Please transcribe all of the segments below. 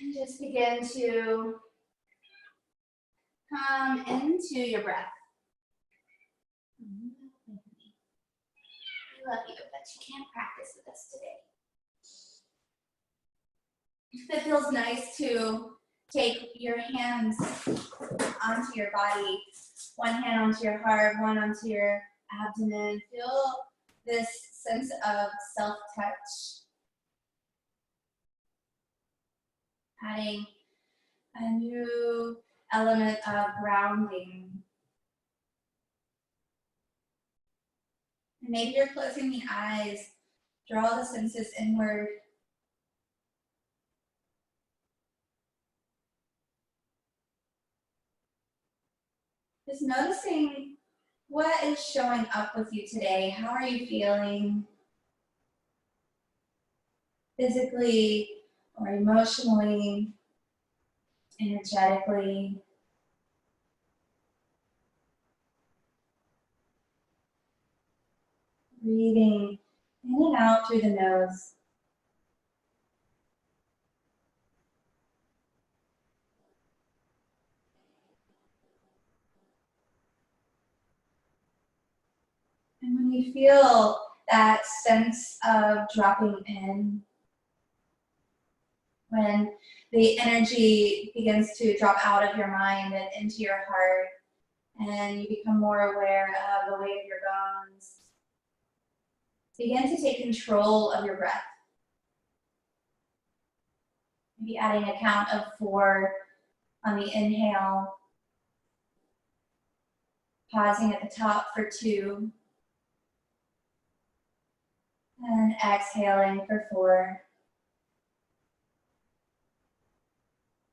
And just begin to come into your breath. I love you, but you can't practice with us today. If it feels nice to take your hands onto your body, one hand onto your heart, one onto your abdomen. Feel this sense of self-touch. Adding a new element of grounding. And maybe you're closing the eyes, draw the senses inward. Just noticing what is showing up with you today. How are you feeling physically or emotionally, energetically? Breathing in and out through the nose. And when you feel that sense of dropping in, when the energy begins to drop out of your mind and into your heart, and you become more aware of the weight of your bones, begin to take control of your breath. Maybe adding a count of 4 on the inhale, pausing at the top for 2, and exhaling for 4.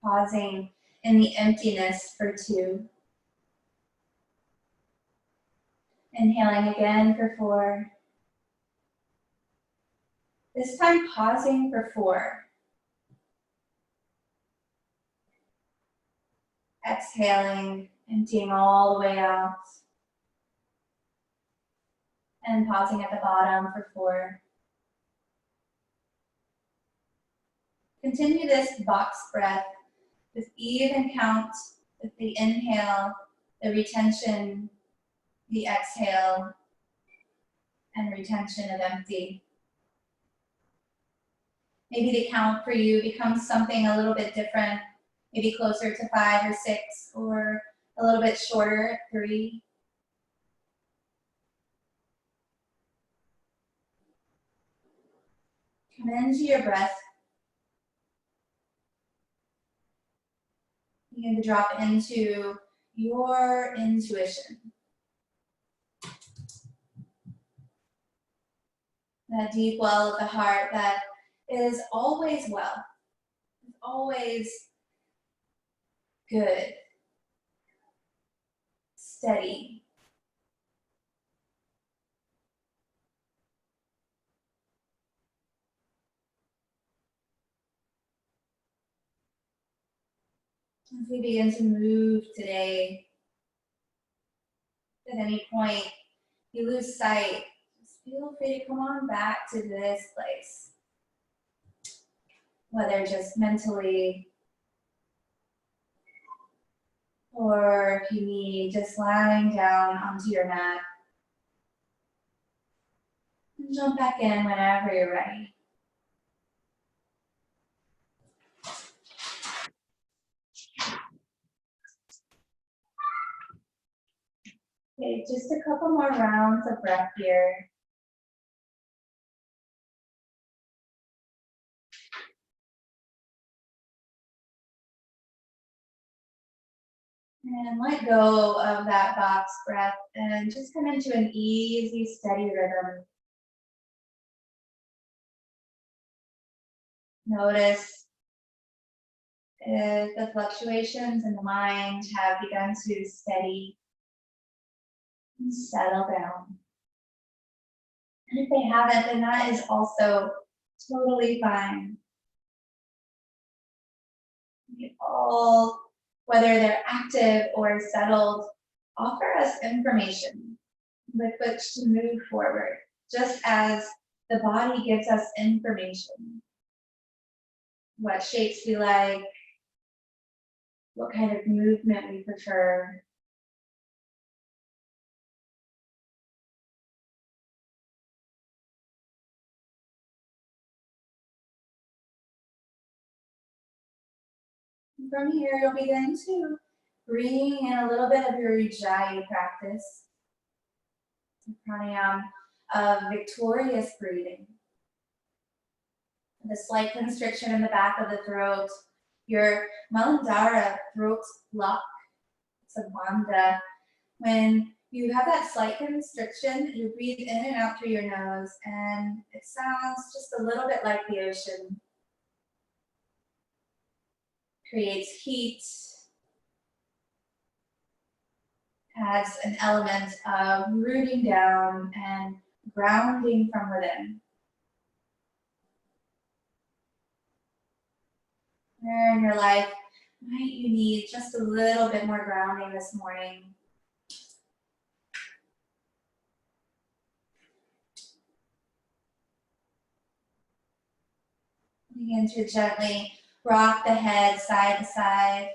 Pausing in the emptiness for 2. Inhaling again for 4. This time pausing for 4. Exhaling, emptying all the way out. And pausing at the bottom for 4. Continue this box breath with even count with the inhale, the retention, the exhale, and retention of empty. Maybe the count for you becomes something a little bit different, maybe closer to 5 or 6, or a little bit shorter at 3. Come into your breath. Begin to drop into your intuition. That deep well of the heart that is always well, always good, steady. As we begin to move today, at any point you lose sight, just feel free to come on back to this place. Whether just mentally, or if you need, just lying down onto your mat. And jump back in whenever you're ready. Okay, just a couple more rounds of breath here. And let go of that box breath and just come into an easy, steady rhythm. Notice if the fluctuations in the mind have begun to steady and settle down. And if they haven't, then that is also totally fine. We all, whether they're active or settled, offer us information with which to move forward, just as the body gives us information. what shapes we like, what kind of movement we prefer. And from here, you'll begin to bring in a little bit of your Ujjayi practice, pranayama of victorious breathing. The slight constriction in the back of the throat, your Muladhara throat lock, it's a bandha. When you have that slight constriction, you breathe in and out through your nose, and it sounds just a little bit like the ocean. Creates heat, adds an element of rooting down and grounding from within. Where in your life might you need just a little bit more grounding this morning? Begin to gently rock the head side to side.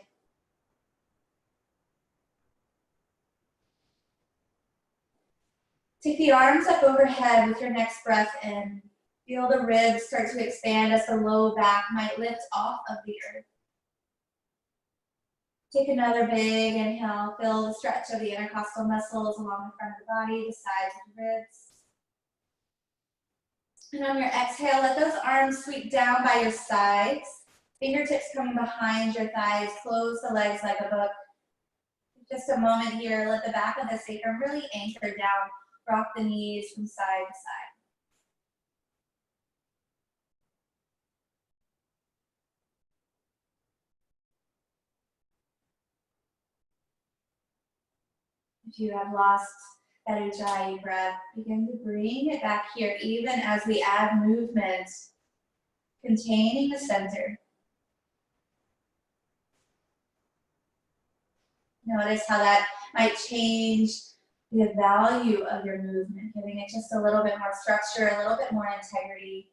Take the arms up overhead with your next breath in. Feel the ribs start to expand as the low back might lift off of the earth. Take another big inhale. Feel the stretch of the intercostal muscles along the front of the body, the sides of the ribs. And on your exhale, let those arms sweep down by your sides. Fingertips coming behind your thighs. Close the legs like a book. Just a moment here. Let the back of the sacrum really anchor down. Rock the knees from side to side. If you have lost that Ujjayi breath, begin to bring it back here, even as we add movement, containing the center. Notice how that might change the value of your movement, giving it just a little bit more structure, a little bit more integrity.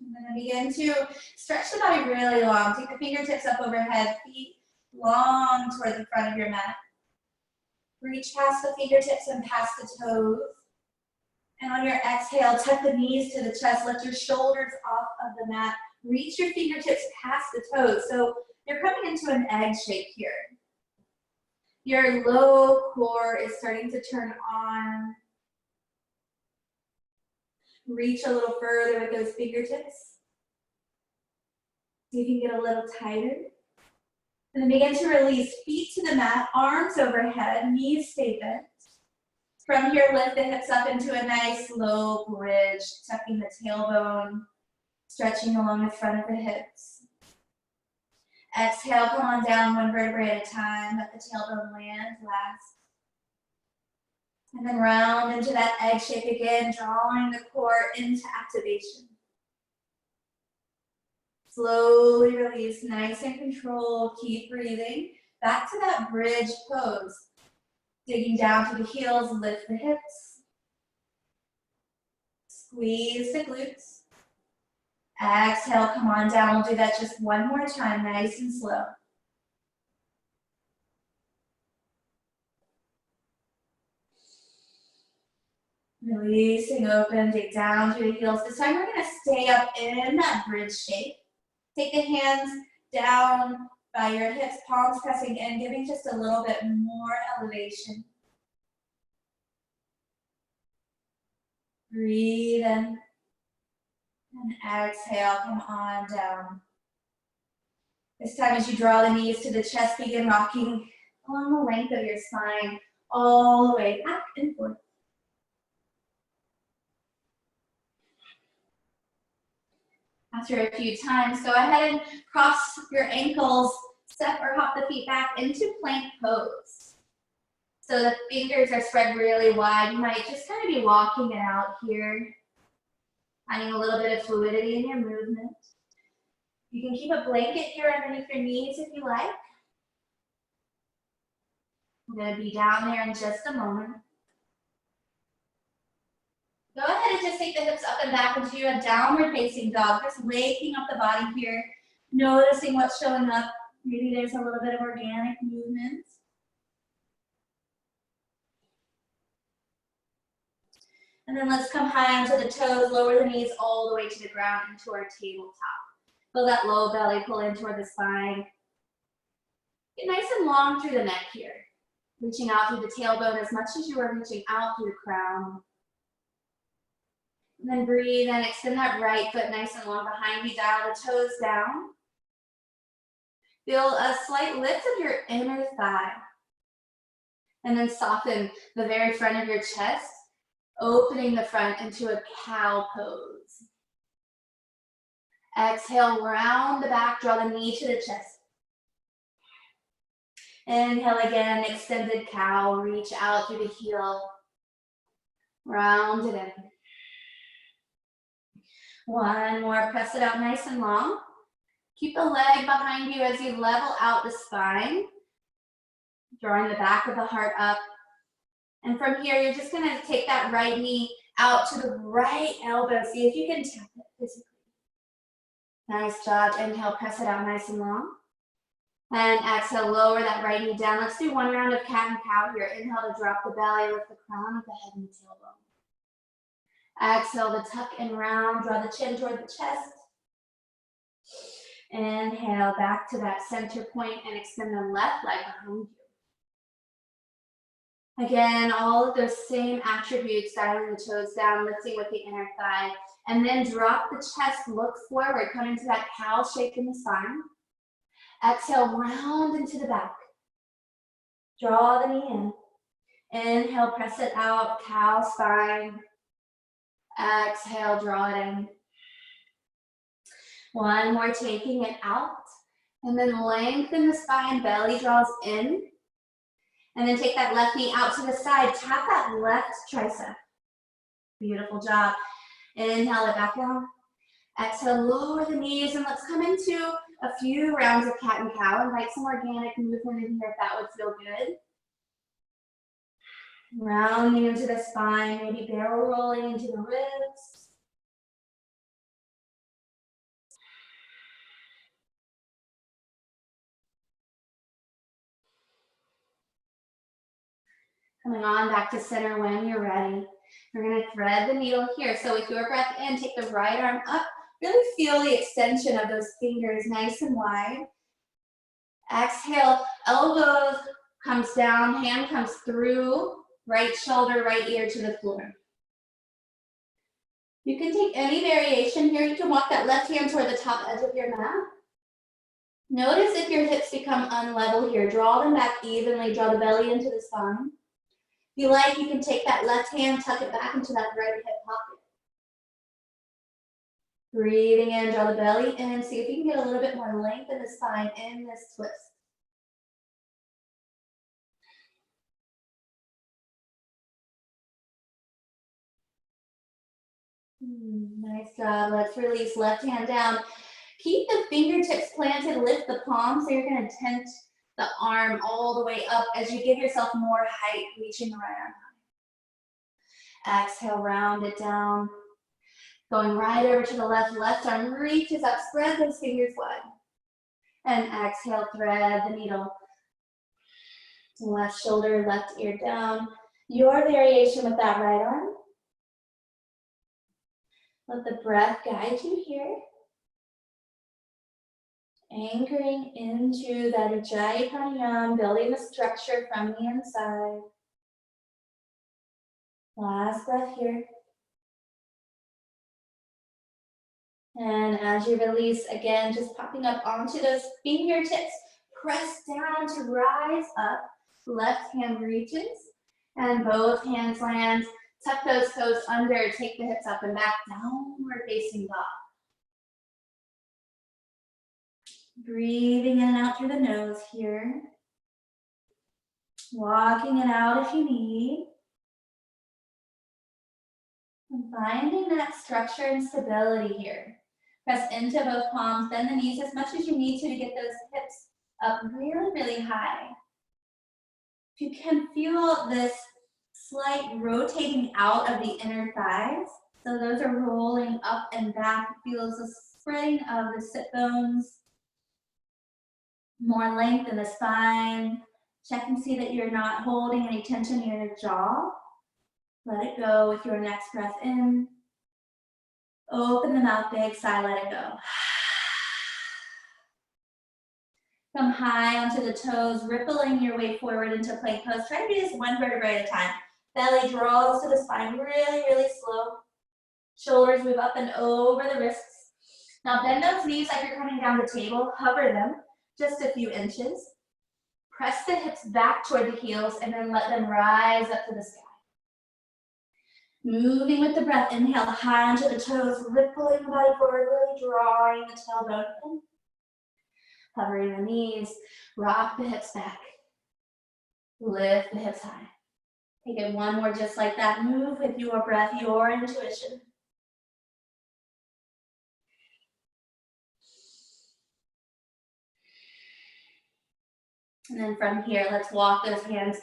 And then begin to stretch the body really long. Take the fingertips up overhead, feet long toward the front of your mat. Reach past the fingertips and past the toes. And on your exhale, tuck the knees to the chest. Lift your shoulders off of the mat. Reach your fingertips past the toes. So you're coming into an egg shape here. Your low core is starting to turn on. Reach a little further with those fingertips. See if you can get a little tighter. And then begin to release. Feet to the mat, arms overhead, knees stay bent. From here, lift the hips up into a nice low bridge, tucking the tailbone, stretching along the front of the hips. Exhale, come on down one vertebrae at a time. Let the tailbone land last. And then round into that egg shape again, drawing the core into activation. Slowly release, nice and controlled. Keep breathing. Back to that bridge pose. Digging down to the heels, lift the hips. Squeeze the glutes. Exhale, come on down. We'll do that just one more time, nice and slow. Releasing open, dig down to the heels. This time we're gonna stay up in that bridge shape. Take the hands down by your hips, palms pressing in, giving just a little bit more elevation. Breathe in. And exhale, come on down. This time as you draw the knees to the chest, begin rocking along the length of your spine, all the way back and forth. After a few times, go ahead and cross your ankles, step or hop the feet back into plank pose. So the fingers are spread really wide. You might just kind of be walking it out here, finding a little bit of fluidity in your movement. You can keep a blanket here underneath your knees if you like. I'm going to be down there in just a moment. Go ahead and hips up and back into a downward facing dog. Just waking up the body here, noticing what's showing up. Maybe there's a little bit of organic movement. And then let's come high onto the toes, lower the knees all the way to the ground into our tabletop. Feel that low belly pull in toward the spine. Get nice and long through the neck here. Reaching out through the tailbone as much as you are reaching out through the crown. And then breathe and extend that right foot nice and long behind you, dial the toes down. Feel a slight lift of your inner thigh. And then soften the very front of your chest, opening the front into a cow pose. Exhale, round the back, draw the knee to the chest. Inhale again, extended cow, reach out through the heel. Round it in. One more, press it out nice and long. Keep the leg behind you as you level out the spine, drawing the back of the heart up. And from here, you're just gonna take that right knee out to the right elbow. See if you can tap it physically. Nice job. Inhale, press it out nice and long. And exhale, lower that right knee down. Let's do one round of cat and cow here. Inhale to drop the belly, lift the crown of the head and the tailbone. Exhale to tuck and round, draw the chin toward the chest. Inhale, back to that center point and extend the left leg behind you. Again, all of those same attributes, dialing the toes down, lifting with the inner thigh, and then drop the chest, look forward, come into that cow shape in the spine. Exhale, round into the back. Draw the knee in. Inhale, press it out, cow spine. Exhale, draw it in. One more, taking it out. And then lengthen the spine, belly draws in. And then take that left knee out to the side. Tap that left tricep. Beautiful job. Inhale it back down. Exhale, lower the knees, and let's come into a few rounds of cat and cow. Invite some organic movement in here if that would feel good. Rounding into the spine, maybe barrel rolling into the ribs. Coming on back to center when you're ready. We're going to thread the needle here. So with your breath in, take the right arm up. Really feel the extension of those fingers nice and wide. Exhale, elbows comes down, hand comes through, right shoulder, right ear to the floor. You can take any variation here. You can walk that left hand toward the top edge of your mat. Notice if your hips become unlevel here. Draw them back evenly, draw the belly into the spine. If you like, you can take that left hand, tuck it back into that right hip pocket. Breathing in, draw the belly in. See if you can get a little bit more length in the spine in this twist. Nice job. Let's release, left hand down. Keep the fingertips planted, lift the palm. So you're going to tent the arm all the way up as you give yourself more height, reaching the right arm high. Exhale, round it down. Going right over to the left arm reaches up, spread those fingers wide. And exhale, thread the needle. Left shoulder, left ear down. Your variation with that right arm. Let the breath guide you here. Anchoring into that Ujjayi Pranayama, building the structure from the inside. Last breath here. And as you release, again, just popping up onto those fingertips. Press down to rise up. Left hand reaches, and both hands land. Tuck those toes under, take the hips up and back, downward facing dog. Breathing in and out through the nose here. Walking it out if you need. And finding that structure and stability here. Press into both palms, bend the knees as much as you need to get those hips up really, really high. If you can feel this slight rotating out of the inner thighs, So those are rolling up and back. Feels the spreading of the sit bones. More length in the spine. Check and see that you're not holding any tension in your jaw. Let it go with your next breath in. Open the mouth big, sigh, let it go. Come high onto the toes, rippling your way forward into plank pose. Try to do this one vertebrae at a time. Belly draws to the spine, really, really slow. Shoulders move up and over the wrists. Now bend those knees like you're coming down the table. Hover them just a few inches. Press the hips back toward the heels and then let them rise up to the sky. Moving with the breath, inhale high onto the toes, rippling the body forward, really drawing the tailbone in. Hovering the knees, rock the hips back. Lift the hips high. Take it one more just like that. Move with your breath, your intuition. And then from here, let's walk those hands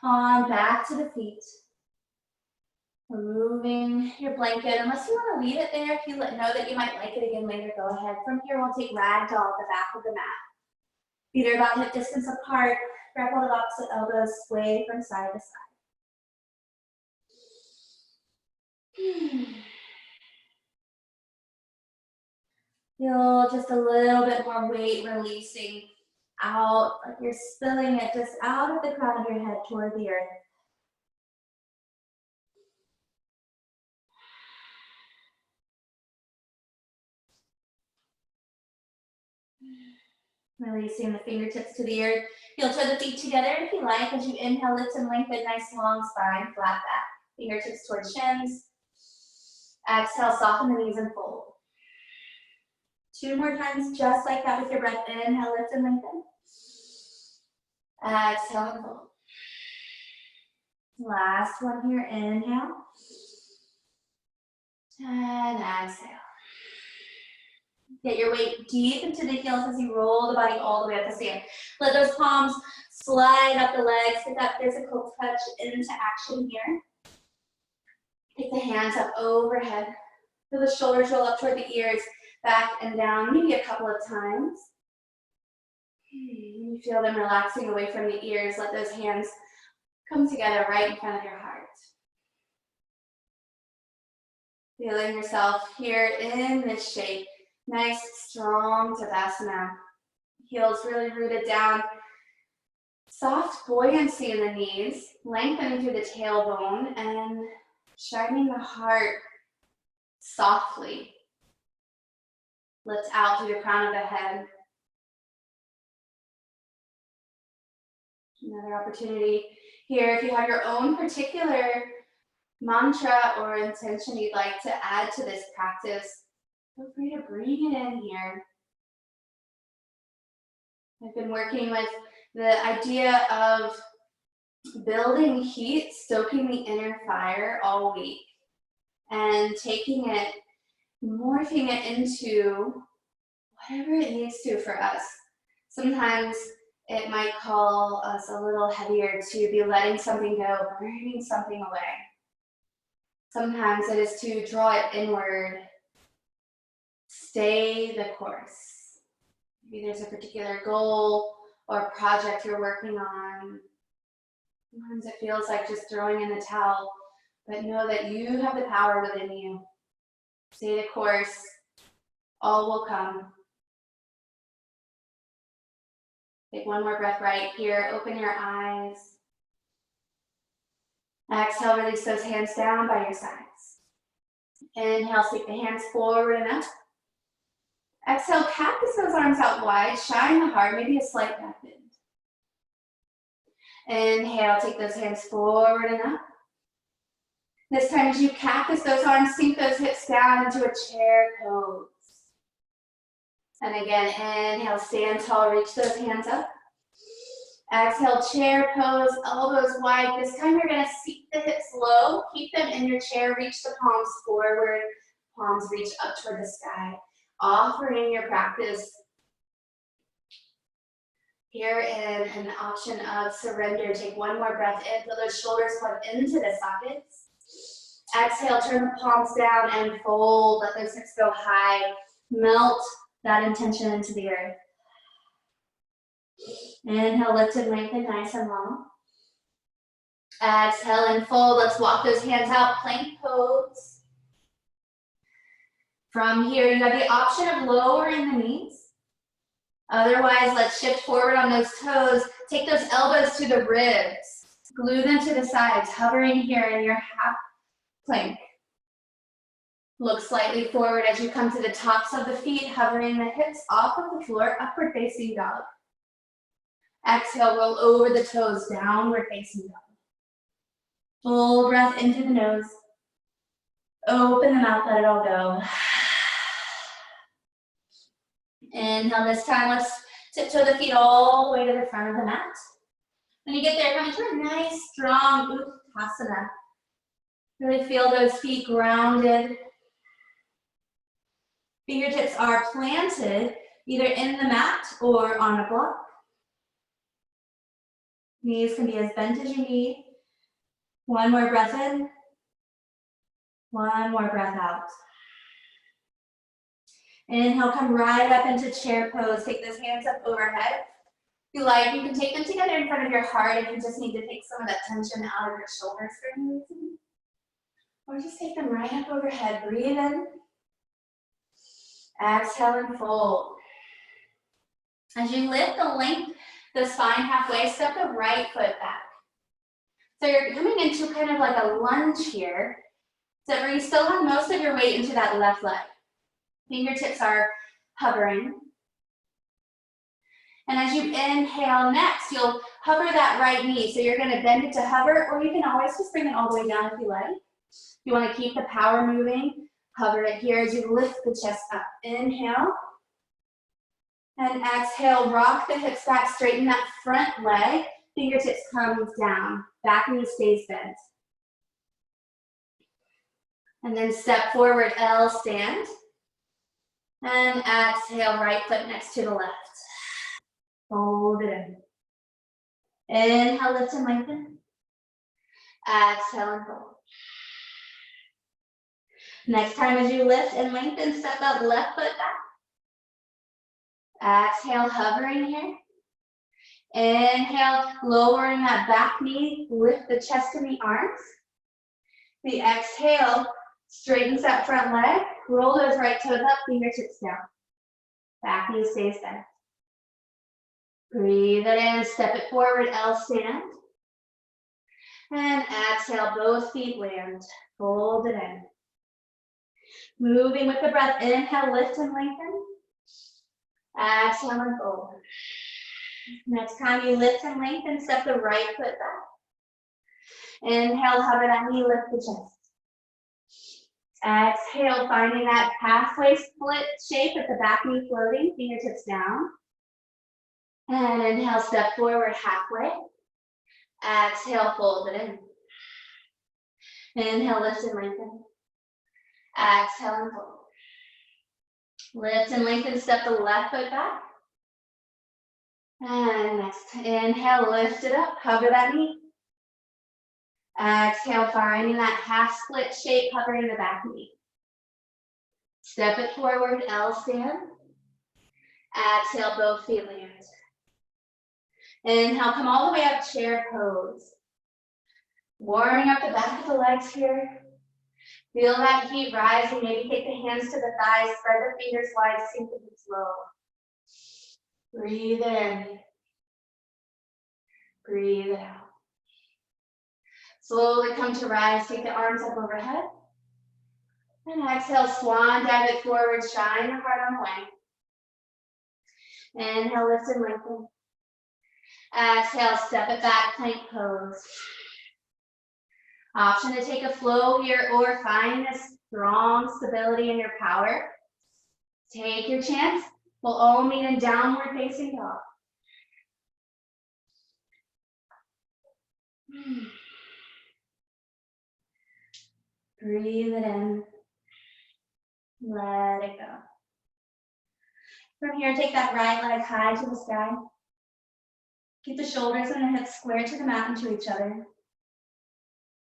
on back to the feet. Removing your blanket, unless you want to leave it there. If you know that you might like it again later, go ahead. From here, we'll take ragdoll at the back of the mat. Feet are about hip distance apart. Grab hold of opposite elbows, sway from side to side. Feel just a little bit more weight releasing out, like you're spilling it just out of the crown of your head toward the earth. Releasing the fingertips to the earth. Heel toe the feet together if you like. As you inhale, lift and lengthen, nice long spine, flat back. Fingertips towards shins. Exhale, soften the knees and fold. 2 more times, just like that with your breath. Inhale, lift and lengthen. Exhale and fold. Last one here, inhale. And exhale. Get your weight deep into the heels as you roll the body all the way up to stand. Let those palms slide up the legs. Get that physical touch into action here. Take the hands up overhead. Feel the shoulders roll up toward the ears, back and down, maybe a couple of times. You feel them relaxing away from the ears. Let those hands come together right in front of your heart. Feeling yourself here in this shape. Nice, strong Tadasana. Heels really rooted down. Soft buoyancy in the knees, lengthening through the tailbone and shining the heart softly. Lift out through the crown of the head. Another opportunity here, if you have your own particular mantra or intention you'd like to add to this practice, feel free to bring it in here. I've been working with the idea of building heat, stoking the inner fire all week, and taking it, morphing it into whatever it needs to for us. Sometimes it might call us a little heavier to be letting something go, burning something away. Sometimes it is to draw it inward, stay the course. Maybe there's a particular goal or project you're working on. Sometimes it feels like just throwing in the towel, but know that you have the power within you. Stay the course, all will come. Take one more breath right here, open your eyes. Exhale, release those hands down by your sides. Inhale, sweep the hands forward and up. Exhale, cactus those arms out wide, shine the heart, maybe a slight back bend. Inhale, take those hands forward and up. This time as you cactus those arms, sink those hips down into a chair pose. And again, inhale, stand tall, reach those hands up. Exhale, chair pose, elbows wide. This time you're gonna seat the hips low, keep them in your chair, reach the palms forward, palms reach up toward the sky. Offering your practice here in an option of surrender. Take one more breath in, feel those shoulders plug into the sockets. Exhale, turn the palms down and fold. Let those hips go high. Melt that intention into the earth. Inhale, lift and lengthen, nice and long. Exhale and fold. Let's walk those hands out, plank pose. From here, you have the option of lowering the knees. Otherwise, let's shift forward on those toes. Take those elbows to the ribs. Glue them to the sides, hovering here in your half plank. Look slightly forward as you come to the tops of the feet, hovering the hips off of the floor, upward facing dog. Exhale, roll over the toes, downward facing dog. Full breath into the nose. Open the mouth, let it all go. Inhale, this time let's tiptoe the feet all the way to the front of the mat. When you get there, come into a nice, strong Uttanasana. Really feel those feet grounded. Fingertips are planted either in the mat or on a block. Knees can be as bent as you need. One more breath in. One more breath out. Inhale, come right up into chair pose. Take those hands up overhead. If you like, you can take them together in front of your heart if you just need to take some of that tension out of your shoulders for any reason. Or just take them right up overhead. Breathe in. Exhale and fold. As you lift the spine halfway, step the right foot back. So you're coming into kind of like a lunge here, so where you still have most of your weight into that left leg. Fingertips are hovering. And as you inhale next, you'll hover that right knee. So you're gonna bend it to hover, or you can always just bring it all the way down if you like. If you wanna keep the power moving, hover it here as you lift the chest up. Inhale. And exhale, rock the hips back, straighten that front leg. Fingertips comes down, back knee stays bent. And then step forward, L stand. And exhale, right foot next to the left. Fold it in. Inhale, lift and lengthen. Exhale and fold. Next time as you lift and lengthen, step that left foot back. Exhale, hovering here. Inhale, lowering that back knee, lift the chest and the arms. The exhale straightens that front leg, roll those right toes up, fingertips down. Back knee stays bent. Breathe it in, step it forward, L stand. And exhale, both feet land. Fold it in. Moving with the breath, inhale, lift and lengthen. Exhale and fold. Next time you lift and lengthen, step the right foot back. Inhale, hover that knee, lift the chest. Exhale, finding that halfway split shape with the back knee floating, fingertips down. And inhale, step forward halfway. Exhale, fold it in. Inhale, lift and lengthen. Exhale and fold. Lift and lengthen, step the left foot back. And next, inhale, lift it up, hover that knee. Exhale, finding that half split shape, hovering the back knee. Step it forward, L stand. Exhale, both feet land. Inhale, come all the way up, chair pose. Warming up the back of the legs here. Feel that heat rising. Maybe take the hands to the thighs, spread the fingers wide, sink the hips low. Breathe in. Breathe it out. Slowly come to rise. Take the arms up overhead. And exhale, swan dive it forward. Shine your heart on the way. Inhale, lift and lengthen. Exhale, step it back, plank pose. Option to take a flow here or find this strong stability in your power. Take your chance. We'll all meet in downward facing dog. Breathe it in. Let it go. From here, take that right leg high to the sky. Keep the shoulders and the hips square to the mat and to each other.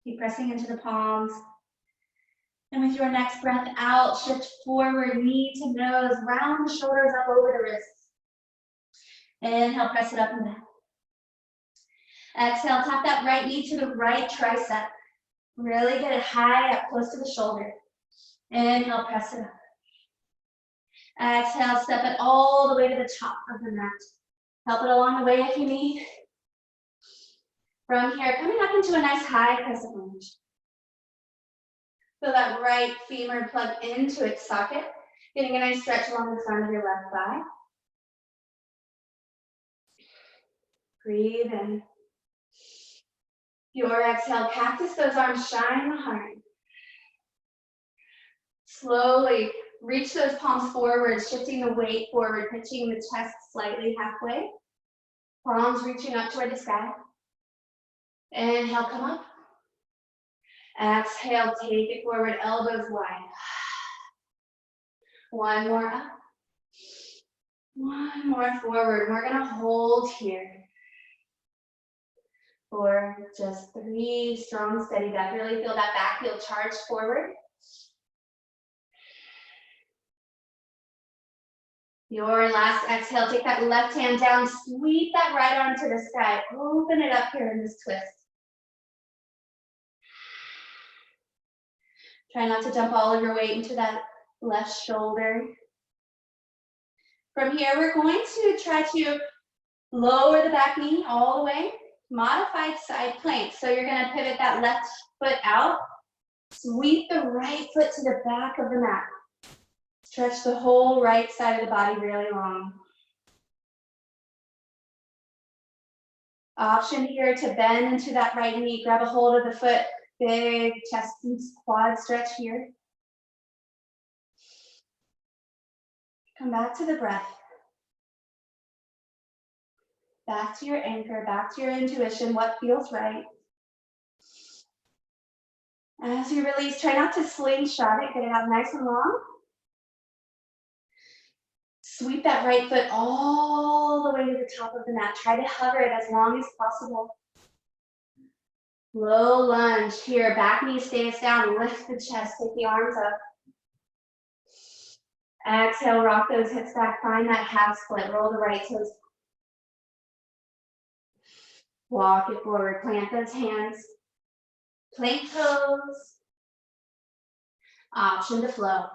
Keep pressing into the palms. And with your next breath out, shift forward, knee to nose, round the shoulders up over the wrists. Inhale, press it up and down. Exhale, tap that right knee to the right tricep. Really get it high up close to the shoulder. Inhale, press it up. Exhale, step it all the way to the top of the mat. Help it along the way if you need. From here, coming up into a nice high crescent lunge. Feel that right femur plug into its socket, getting a nice stretch along the front of your left thigh. Breathe in. Your exhale, cactus those arms, shine the heart. Slowly reach those palms forward, shifting the weight forward, pitching the chest slightly halfway. Palms reaching up toward the sky. Inhale, come up. Exhale, take it forward, elbows wide. One more up. One more forward. We're gonna hold here for just 3 strong, steady breaths. Really feel that back heel charge forward. Your last exhale, take that left hand down, sweep that right arm to the sky. Open it up here in this twist. Try not to dump all of your weight into that left shoulder. From here, we're going to try to lower the back knee all the way. Modified side plank. So you're going to pivot that left foot out. Sweep the right foot to the back of the mat. Stretch the whole right side of the body really long. Option here to bend into that right knee. Grab a hold of the foot. Big chest and quad stretch here. Come back to the breath. Back to your anchor, back to your intuition, what feels right. As you release, try not to slingshot it, get it out nice and long. Sweep that right foot all the way to the top of the mat. Try to hover it as long as possible. Low lunge here, back knee stays down, lift the chest, take the arms up. Exhale, rock those hips back, find that half split, roll the right toes. Walk it forward, plant those hands. Plank pose. Option to flow.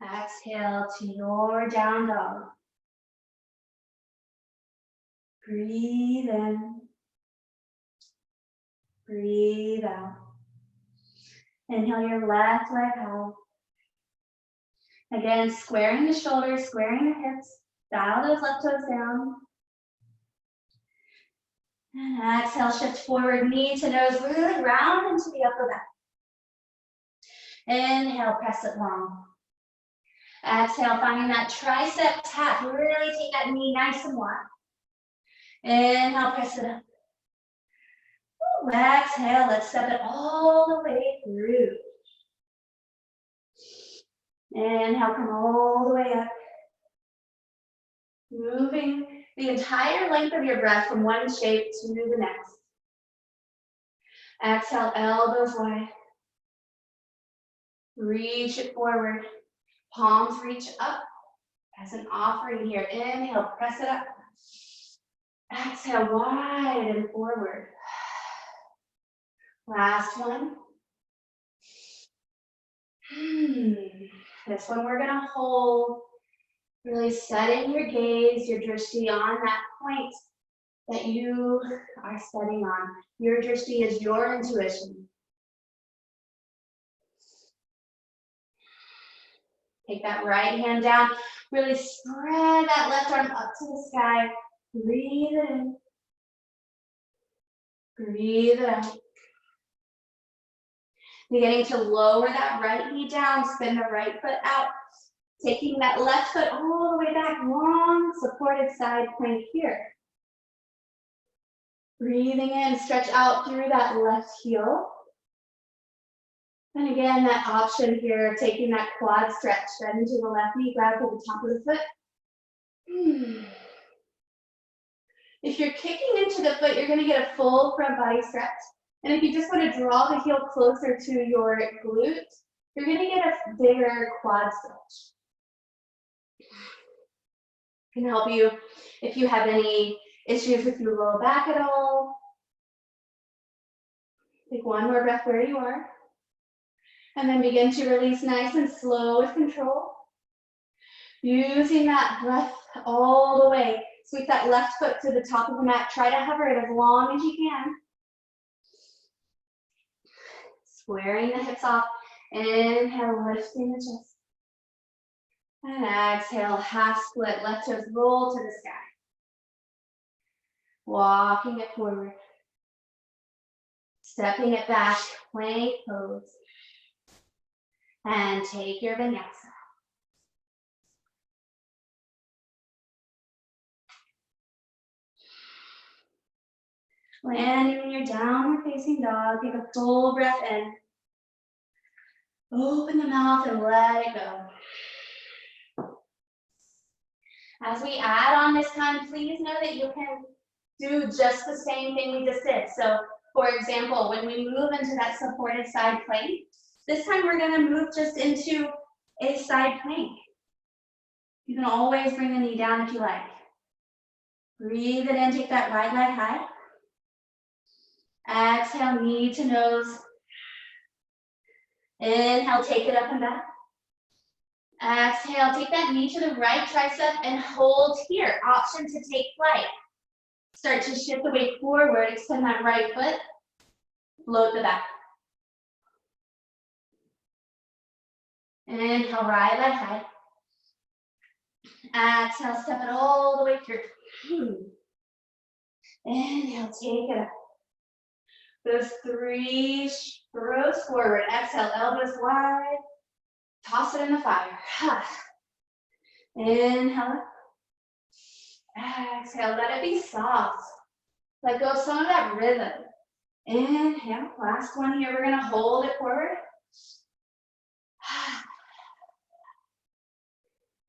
Exhale to your down dog. Breathe in. Breathe out. Inhale your left leg high. Again, squaring the shoulders, squaring the hips. Dial those left toes down. And exhale, shift forward, knee to nose, really round into the upper back. Inhale, press it long. Exhale, finding that tricep tap. Really take that knee nice and wide. Inhale, press it up. Ooh, exhale, let's step it all the way through. Inhale, come all the way up. Moving the entire length of your breath from one shape to the next. Exhale, elbows wide. Reach it forward. Palms reach up as an offering here. Inhale, press it up. Exhale, wide and forward. Last one. This one we're gonna hold. Really setting your gaze, your drishti on that point that you are setting on. Your drishti is your intuition. Take that right hand down. Really spread that left arm up to the sky. Breathe in. Breathe out. Beginning to lower that right knee down, spin the right foot out. Taking that left foot all the way back, long supported side plank here. Breathing in, stretch out through that left heel. And again, that option here of taking that quad stretch, bend into the left knee, grab to the top of the foot. If you're kicking into the foot, you're gonna get a full front body stretch. And if you just want to draw the heel closer to your glute, you're gonna get a bigger quad stretch. Can help you if you have any issues with your lower back at all. Take one more breath where you are. And then begin to release nice and slow with control. Using that breath all the way. Sweep that left foot to the top of the mat. Try to hover it as long as you can. Squaring the hips off. Inhale, lifting the chest. And exhale, half split. Left toes roll to the sky. Walking it forward. Stepping it back, plank pose. And take your vinyasa. Landing in your downward facing dog, take a full breath in. Open the mouth and let it go. As we add on this time, please know that you can do just the same thing we just did. So, for example, when we move into that supported side plank, this time we're gonna move just into a side plank. You can always bring the knee down if you like. Breathe it in, take that right leg high. Exhale, knee to nose. Inhale, take it up and back. Exhale, take that knee to the right tricep and hold here. Option to take flight. Start to shift the weight forward, extend that right foot, float the back. Inhale, right leg high. Exhale, step it all the way through. Inhale, take it up. Those three throws forward. Exhale, elbows wide. Toss it in the fire. Inhale. Exhale, let it be soft. Let go of some of that rhythm. Inhale, last one here. We're gonna hold it forward.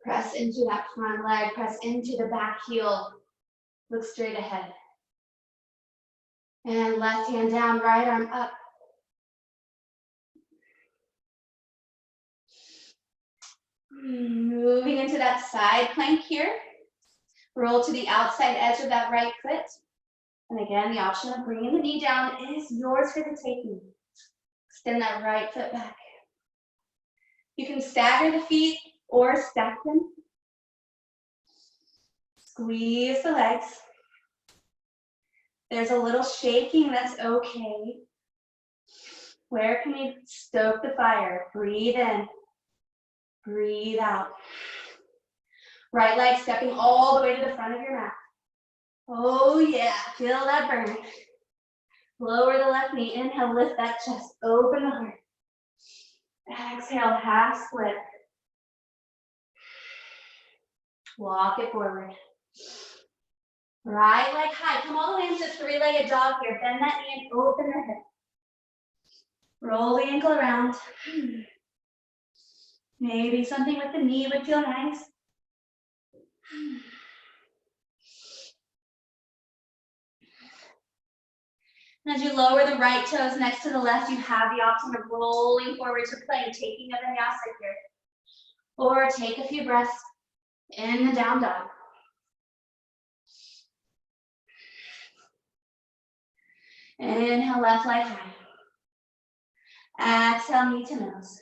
Press into that front leg, press into the back heel. Look straight ahead. And left hand down, right arm up. Moving into that side plank here. Roll to the outside edge of that right foot. And again, the option of bringing the knee down is yours for the taking. Extend that right foot back. You can stagger the feet or stack them. Squeeze the legs. There's a little shaking, that's okay. Where can we stoke the fire? Breathe in, breathe out. Right leg stepping all the way to the front of your mat. Oh yeah, feel that burn. Lower the left knee, inhale, lift that chest, open the heart. Exhale, half split. Walk it forward. Right leg high, come all the way into three-legged dog here. Bend that knee and open the hip. Roll the ankle around. Maybe something with the knee would feel nice. As you lower the right toes next to the left, you have the option of rolling forward to plank, taking a vinyasa here. Or take a few breaths in the down dog. Inhale, left leg high. Exhale, knee to nose.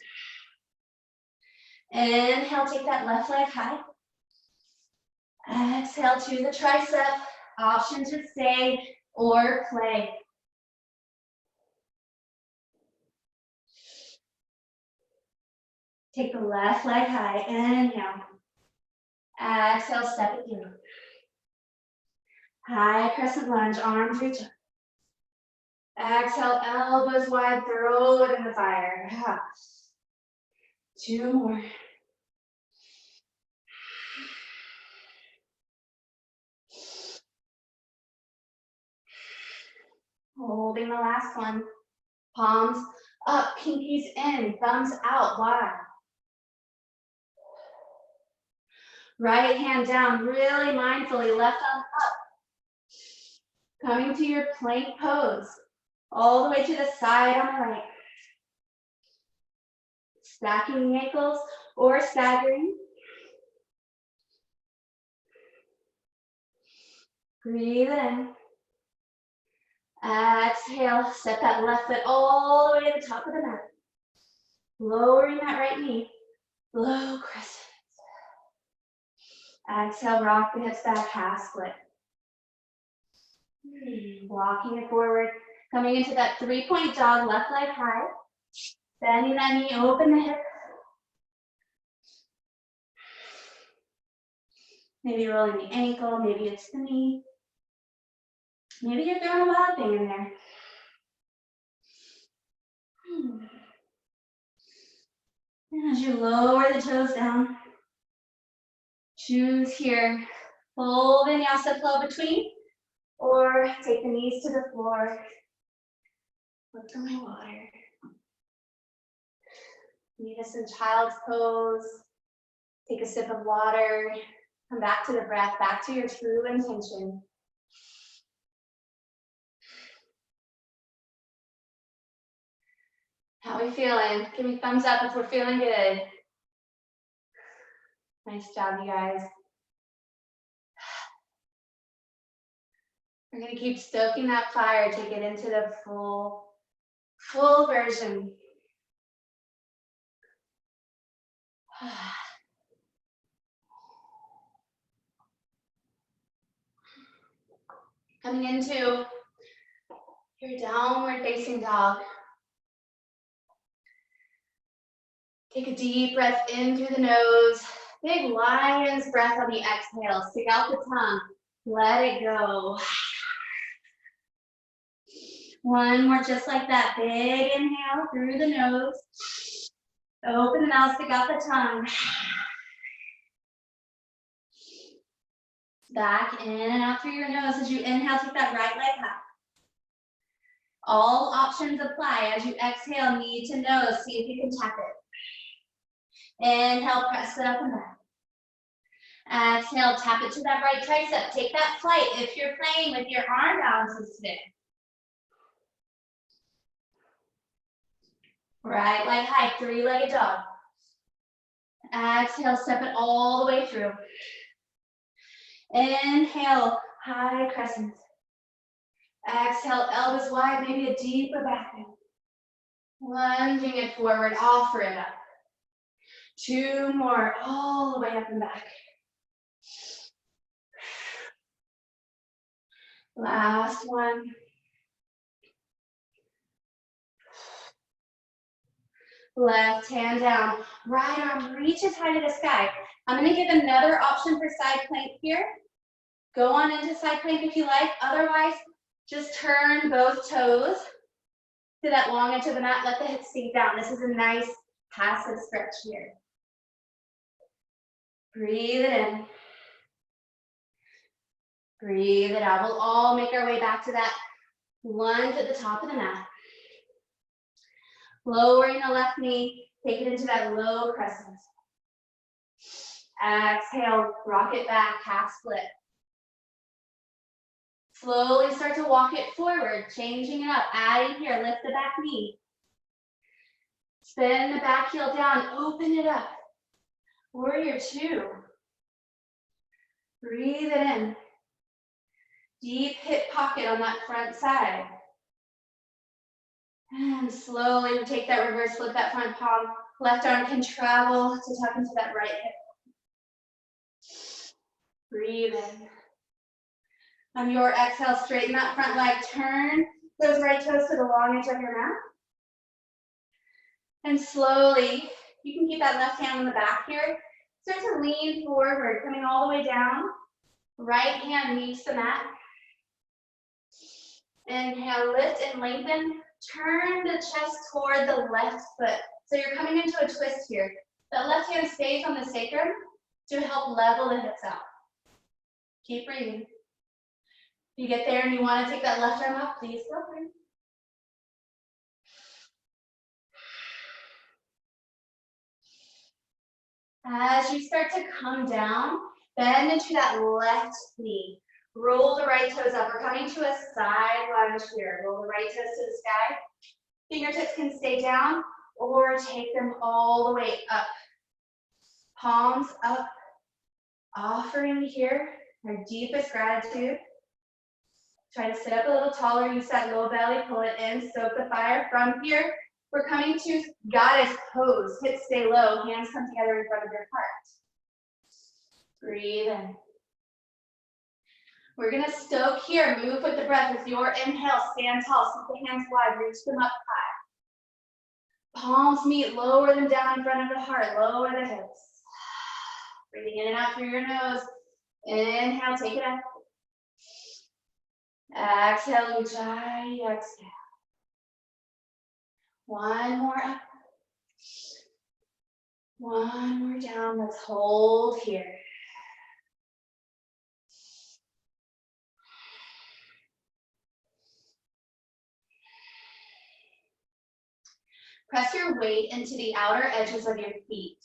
Inhale, take that left leg high. Exhale to the tricep. Option to stay or play. Take the left leg high. Inhale. Exhale, step it through. High crescent lunge, arms reach up. Exhale, elbows wide, throw it in the fire. 2 more. Holding the last one. Palms up, pinkies in, thumbs out wide. Right hand down, really mindfully, left arm up. Coming to your plank pose, all the way to the side on the right. Stacking the ankles or staggering. Breathe in. Exhale, step that left foot all the way to the top of the mat. Lowering that right knee, low crescent. Exhale, rock the hips back, half split. Walking it forward, coming into that 3-point dog, left leg high. Bending that knee, open the hip. Maybe rolling the ankle, maybe it's the knee. Maybe you're throwing a wild thing in there. And as you lower the toes down, choose here. Full vinyasa flow between, or take the knees to the floor. Look for my water. Meet us in child's pose. Take a sip of water. Come back to the breath, back to your true intention. How are we feeling? Give me thumbs up if we're feeling good. Nice job, you guys. We're gonna keep stoking that fire, take it into the full version. Coming into your downward facing dog. Take a deep breath in through the nose. Big lion's breath on the exhale. Stick out the tongue. Let it go. One more just like that. Big inhale through the nose. Open the mouth, stick out the tongue. Back in and out through your nose. As you inhale, take that right leg up. All options apply. As you exhale, knee to nose. See if you can tap it. Inhale, press it up and back. Exhale, tap it to that right tricep. Take that flight if you're playing with your arm balances today. Right leg high, 3-legged dog. Exhale, step it all the way through. Inhale, high crescent. Exhale, elbows wide, maybe a deeper back bend. Lunging it forward, offer it up. 2 more, all the way up and back. Last one. Left hand down, right arm reaches high to the sky. I'm gonna give another option for side plank here. Go on into side plank if you like. Otherwise, just turn both toes to that long edge of the mat. Let the hips sink down. This is a nice passive stretch here. Breathe it in. Breathe it out. We'll all make our way back to that lunge at the top of the mat. Lowering the left knee, take it into that low crescent. Exhale, rock it back, half split. Slowly start to walk it forward, changing it up, adding here, lift the back knee. Spin the back heel down, open it up. Warrior 2. Breathe it in. Deep hip pocket on that front side. And slowly we take that reverse, flip that front palm. Left arm can travel to tuck into that right hip. Breathe in. On your exhale, straighten that front leg. Turn those right toes to the long edge of your mat. And slowly, you can keep that left hand on the back here. Start to lean forward, coming all the way down. Right hand meets the mat. Inhale, lift and lengthen. Turn the chest toward the left foot. So you're coming into a twist here. That left hand stays on the sacrum to help level the hips out. Keep breathing. If you get there and you want to take that left arm up, please feel free. As you start to come down, bend into that left knee. Roll the right toes up. We're coming to a side lunge here. Roll the right toes to the sky. Fingertips can stay down or take them all the way up. Palms up. Offering here our deepest gratitude. Try to sit up a little taller. Use that low belly. Pull it in. Stoke the fire. From here, we're coming to goddess pose. Hips stay low. Hands come together in front of your heart. Breathe in. We're going to stoke here. Move with the breath. With your inhale, stand tall. Sweep the hands wide. Reach them up high. Palms meet. Lower them down in front of the heart. Lower the hips. Breathing in and out through your nose. Inhale, take it up. Exhale, Ujjayi, exhale. One more up. One more down. Let's hold here. Press your weight into the outer edges of your feet.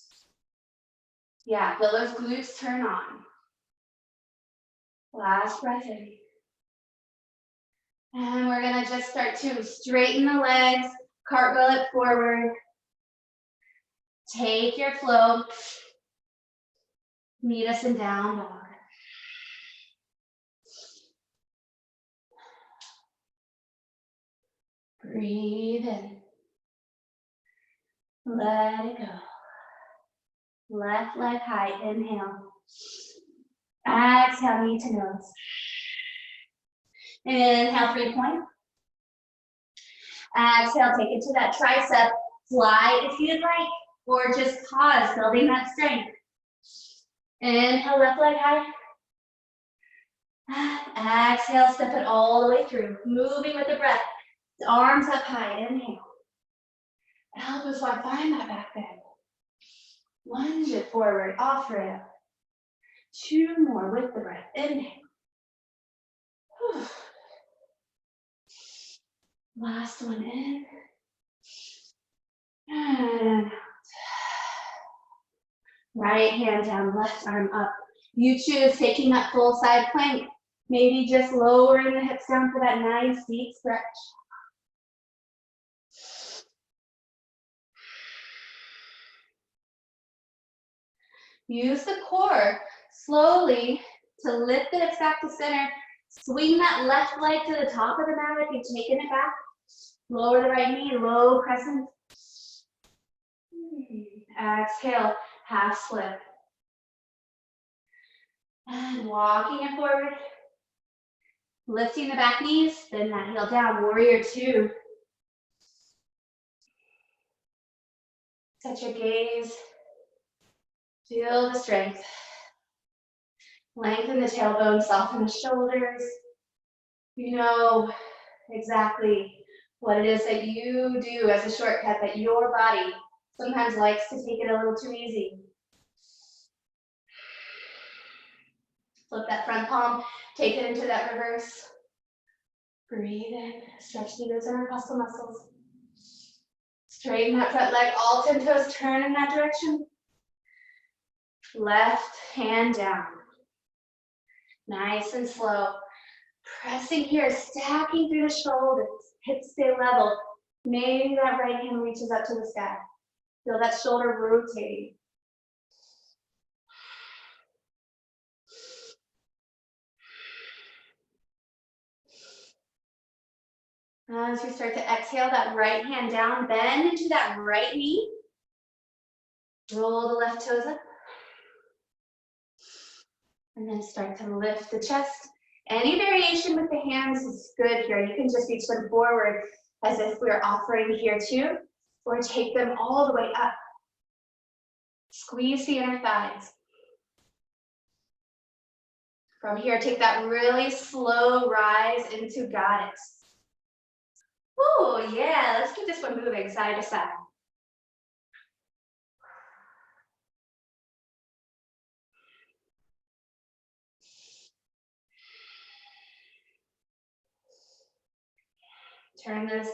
Yeah, feel those glutes turn on. Last breath in. And we're gonna just start to straighten the legs, cartwheel it forward. Take your flow. Meet us in down dog. Breathe in. Let it go. Left leg high, inhale. Exhale, knee to nose. Inhale, 3-point. Exhale, take it to that tricep. Fly if you'd like, or just pause, building that strength. Inhale, left leg high. Exhale, step it all the way through. Moving with the breath. Arms up high, inhale. Elbows wide, find that back bend. Lunge it forward, offer it up. 2 more with the breath, inhale. Whew. Last one in. And out. Right hand down, left arm up. You choose taking that full side plank. Maybe just lowering the hips down for that nice deep stretch. Use the core slowly to lift the hips back to center. Swing that left leg to the top of the mat if you've taken it back. Lower the right knee, low crescent. Exhale, half slip. And walking it forward. Lifting the back knees, bend that heel down, warrior 2. Set your gaze. Feel the strength. Lengthen the tailbone, soften the shoulders. You know exactly what it is that you do as a shortcut that your body sometimes likes to take it a little too easy. Flip that front palm, take it into that reverse. Breathe in, stretch through those intercostal muscles. Straighten that front leg, all 10 toes, turn in that direction. Left hand down. Nice and slow. Pressing here, stacking through the shoulders. Hips stay level. Maybe that right hand reaches up to the sky. Feel that shoulder rotating. As we start to exhale, that right hand down, bend into that right knee. Roll the left toes up. And then start to lift the chest. Any variation with the hands is good here. You can just reach them forward as if we're offering here too, or take them all the way up. Squeeze the inner thighs. From here, take that really slow rise into goddess. Oh yeah, let's keep this one moving side to side. Turn those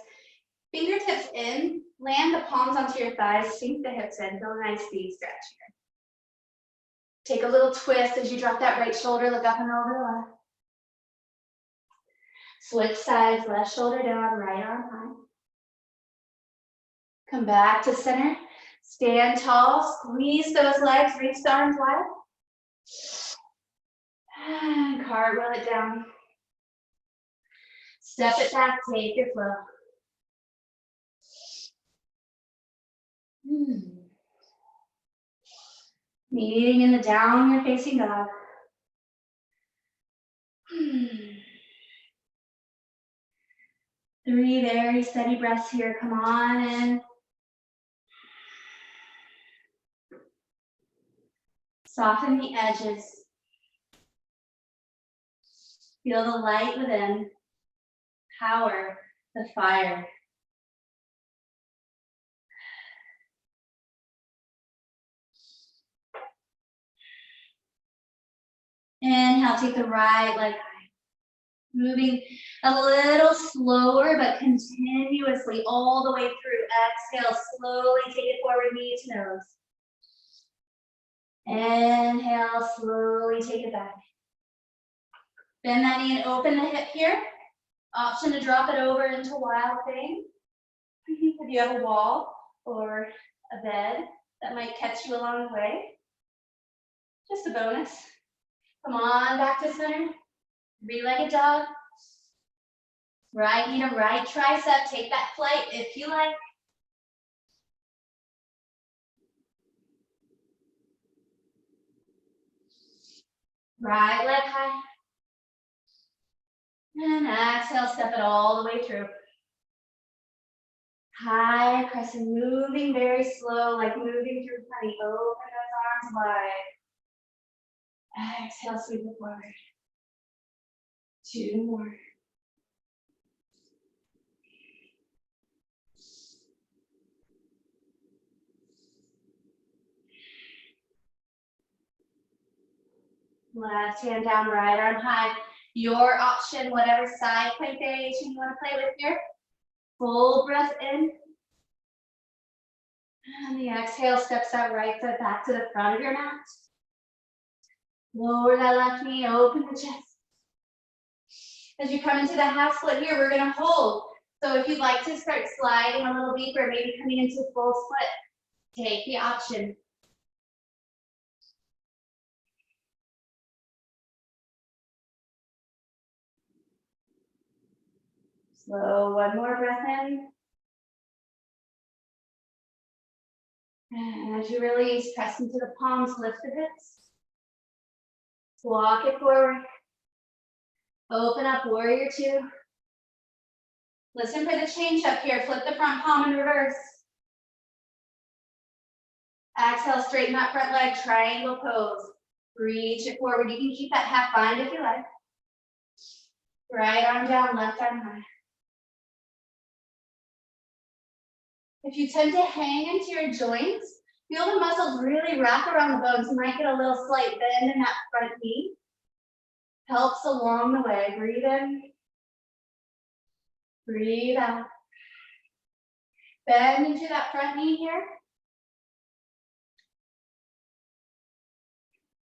fingertips in, land the palms onto your thighs, sink the hips in, feel a nice deep stretch here. Take a little twist as you drop that right shoulder, look up and over the left. Switch sides, left shoulder down, right arm high. Come back to center. Stand tall, squeeze those legs, reach the arms wide. And cartwheel it down. Step it back, take your flow. Meeting in the downward facing dog. Three very steady breaths here. Come on in. Soften the edges. Feel the light within. Power the fire. Inhale, take the right leg high. Moving a little slower, but continuously all the way through. Exhale, slowly take it forward, knee to nose. Inhale, slowly take it back. Bend that knee and open the hip here. Option to drop it over into wild thing. If you have a wall or a bed that might catch you along the way. Just a bonus. Come on, back to center. Three-legged dog. Right knee to right tricep. Take that flight if you like. Right leg high. And exhale, step it all the way through. High crescent, moving very slow, like moving through honey. Open those arms wide. Exhale, sweep it forward. Two more. Left hand down, right arm high. Your option, whatever side plank variation you want to play with here. Full breath in. And the exhale steps that right foot back to the front of your mat. Lower that left knee, open the chest. As you come into the half split here, we're gonna hold. So if you'd like to start sliding a little deeper, maybe coming into full split, take the option. Slow, one more breath in. And as you release, press into the palms, lift the hips. Walk it forward. Open up, warrior two. Listen for the change up here. Flip the front palm in reverse. Exhale, straighten that front leg, triangle pose. Reach it forward. You can keep that half bind if you like. Right arm down, left arm high. If you tend to hang into your joints, feel the muscles really wrap around the bones. You might get a little slight bend in that front knee. Helps along the way. Breathe in. Breathe out. Bend into that front knee here.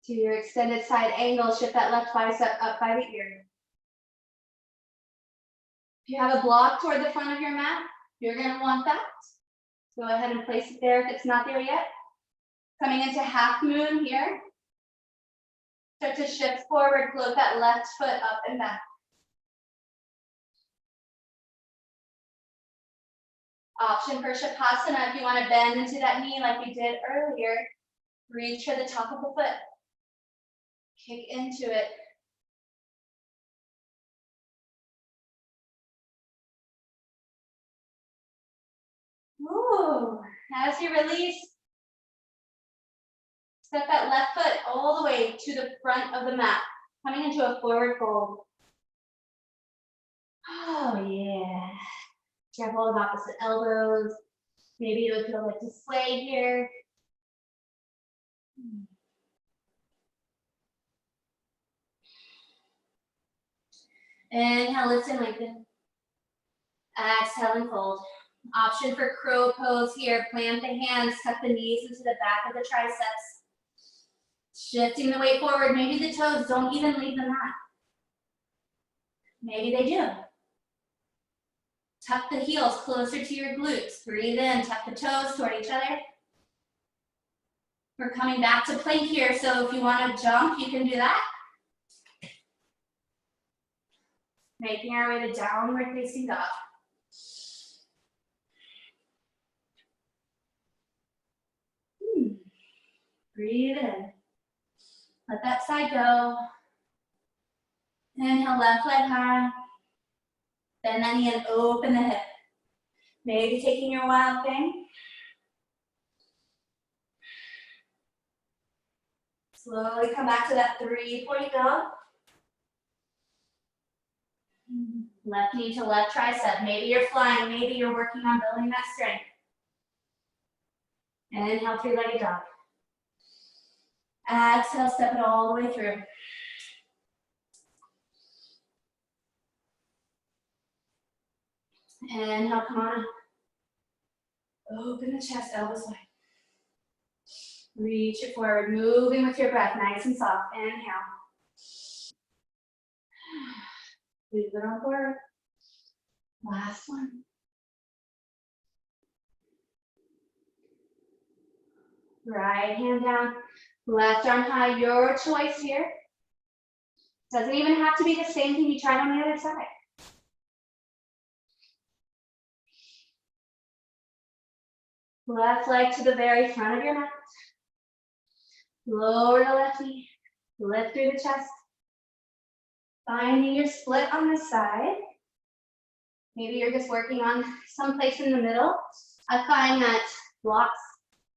To your extended side angle, shift that left bicep up by the ear. If you have a block toward the front of your mat, you're going to want that. Go ahead and place it there if it's not there yet. Coming into half moon here. Start to shift forward, float that left foot up and back. Option for Shavasana if you want to bend into that knee like we did earlier. Reach for the top of the foot. Kick into it. Ooh. As you release, step that left foot all the way to the front of the mat, coming into a forward fold. Oh yeah. Careful of opposite elbows. Maybe it would feel like to sway here. Inhale, lift and lengthen. Exhale and fold. Option for crow pose here. Plant the hands, tuck the knees into the back of the triceps. Shifting the weight forward. Maybe the toes don't even leave the mat. Maybe they do. Tuck the heels closer to your glutes. Breathe in, tuck the toes toward each other. We're coming back to plank here, so if you want to jump, you can do that. Making our way to downward facing dog. Breathe in. Let that side go. Inhale, left leg high. Bend that knee and open the hip. Maybe taking your wild thing. Slowly come back to that 3-point dog. Left knee to left tricep. Maybe you're flying. Maybe you're working on building that strength. Inhale, 3-legged dog. Exhale, step it all the way through. Inhale, come on up. Open the chest, elbows wide. Reach it forward, moving with your breath, nice and soft. Inhale. Leave it on forward. Last one. Right hand down, left arm high, your choice here. Doesn't even have to be the same thing you tried on the other side. Left leg to the very front of your mat. Lower the left knee, lift through the chest. Finding your split on this side. Maybe you're just working on some place in the middle. I find that blocks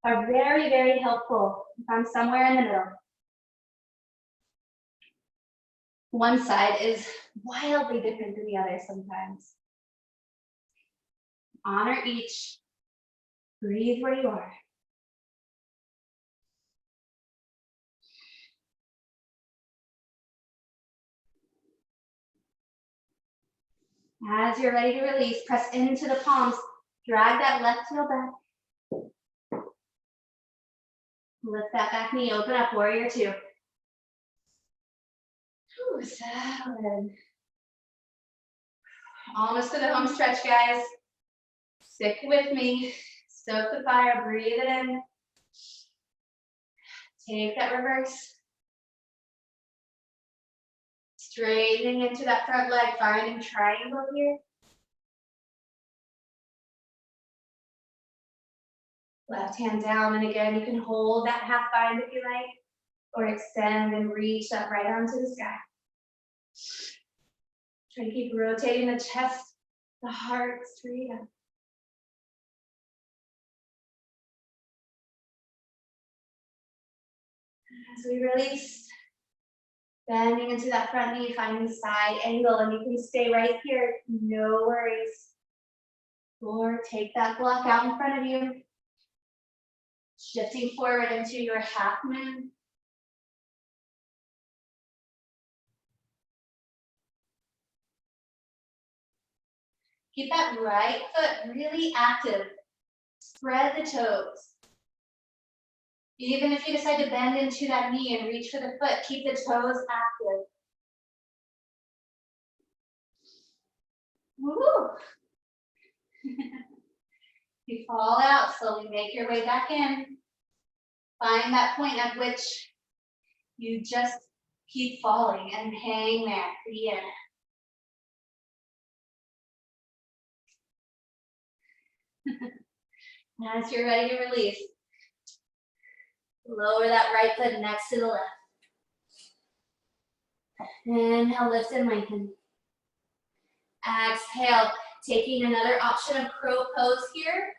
are very, very helpful if I'm somewhere in the middle. One side is wildly different than the other sometimes. Honor each. Breathe where you are. As you're ready to release, press into the palms. Drag that left heel back. Lift that back knee, open up, warrior two. Ooh, settle in. Almost to the home stretch, guys. Stick with me. Stoke the fire, breathe it in. Take that reverse. Straightening into that front leg, finding triangle here. Left hand down, and again, you can hold that half bind if you like, or extend and reach that right arm to the sky. Try to keep rotating the chest, the heart straight up. As we release, bending into that front knee, finding side angle, and you can stay right here, no worries. Or take that block out in front of you. Shifting forward into your half moon. Keep that right foot really active. Spread the toes. Even if you decide to bend into that knee and reach for the foot, keep the toes active. Woo! You fall out, slowly make your way back in. Find that point at which you just keep falling and hang there. Be in it. As you're ready to release, lower that right foot next to the left. Inhale, lift and lengthen. Exhale, taking another option of crow pose here.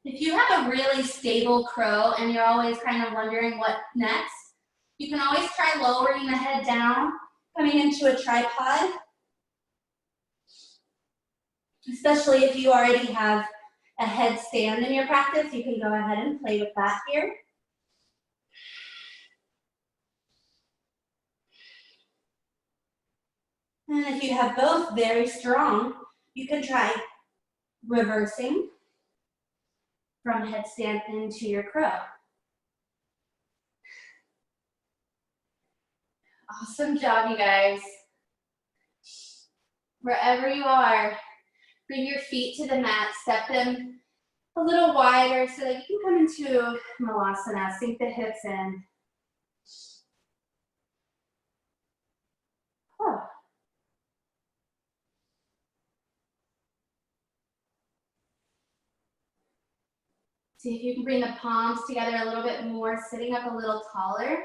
If you have a really stable crow and you're always kind of wondering what next, you can always try lowering the head down, coming into a tripod. Especially if you already have a headstand in your practice, you can go ahead and play with that here. And if you have both very strong, you can try reversing from headstand into your crow. Awesome job, you guys. Wherever you are, bring your feet to the mat, step them a little wider so that you can come into Malasana, sink the hips in. Oh. See if you can bring the palms together a little bit more, sitting up a little taller.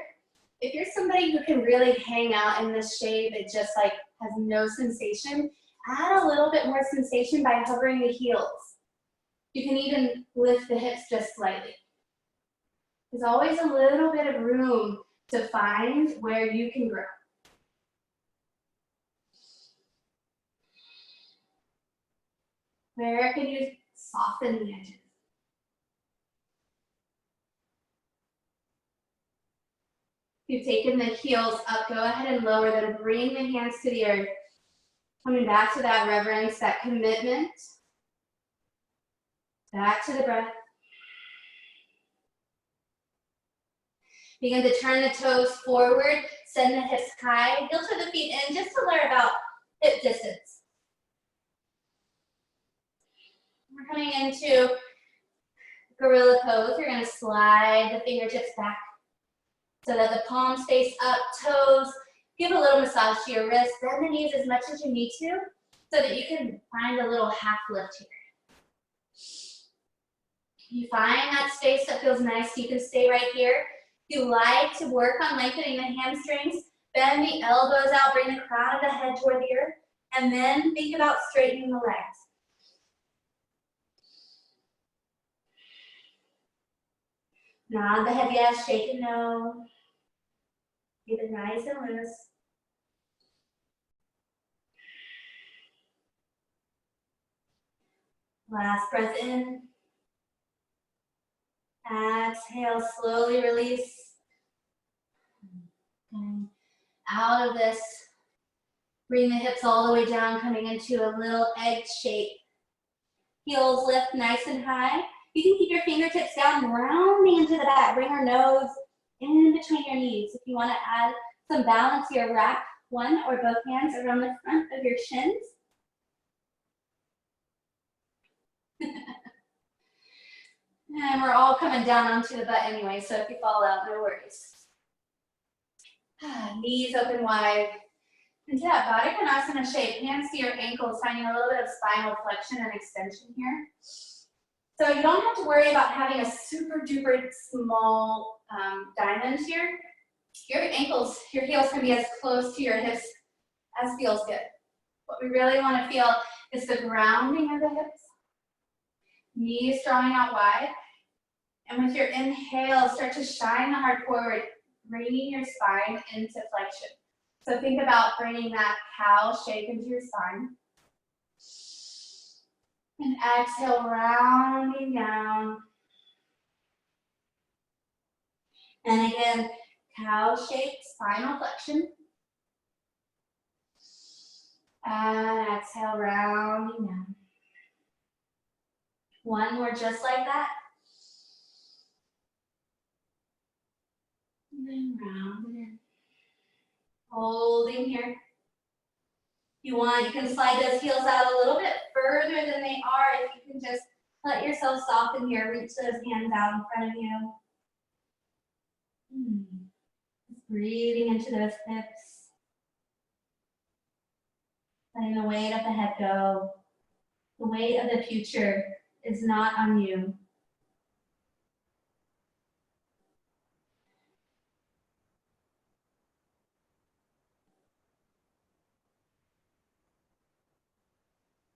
If you're somebody who can really hang out in this shape, it just like has no sensation, add a little bit more sensation by hovering the heels. You can even lift the hips just slightly. There's always a little bit of room to find where you can grow. Where can you soften the edges? You've taken the heels up, go ahead and lower them. Bring the hands to the earth. Coming back to that reverence, that commitment. Back to the breath. Begin to turn the toes forward, send the hips high, heel to the feet in just to learn about hip distance. We're coming into gorilla pose. You're going to slide the fingertips back so that the palms face up, toes. Give a little massage to your wrist. Bend the knees as much as you need to so that you can find a little half lift here. You find that space that feels nice, you can stay right here. If you like to work on lengthening the hamstrings, bend the elbows out, bring the crown of the head toward the earth, and then think about straightening the legs. Nod the head yes, shake and no. Keep it nice and loose. Last breath in. Exhale, slowly release. And out of this, bring the hips all the way down, coming into a little egg shape. Heels lift nice and high. You can keep your fingertips down, rounding into the back. Bring your nose in between your knees. If you want to add some balance here, wrap one or both hands around the front of your shins. And we're all coming down onto the butt anyway, so if you fall out, no worries. Knees open wide. Into that Baddha Konasana shape, hands to your ankles, finding a little bit of spinal flexion and extension here. So you don't have to worry about having a super duper small diamond here. Your ankles, your heels can be as close to your hips as feels good. What we really want to feel is the grounding of the hips. Knees drawing out wide. And with your inhale, start to shine the heart forward, bringing your spine into flexion. So think about bringing that cow shape into your spine. And exhale, rounding down. And again, cow shape, spinal flexion. And exhale, rounding down. One more just like that. And then round it in. Holding here. If you want, you can slide those heels out a little bit further than they are. If you can just let yourself soften here, reach those hands out in front of you. Just breathing into those hips. Letting the weight of the head go. The weight of the future is not on you.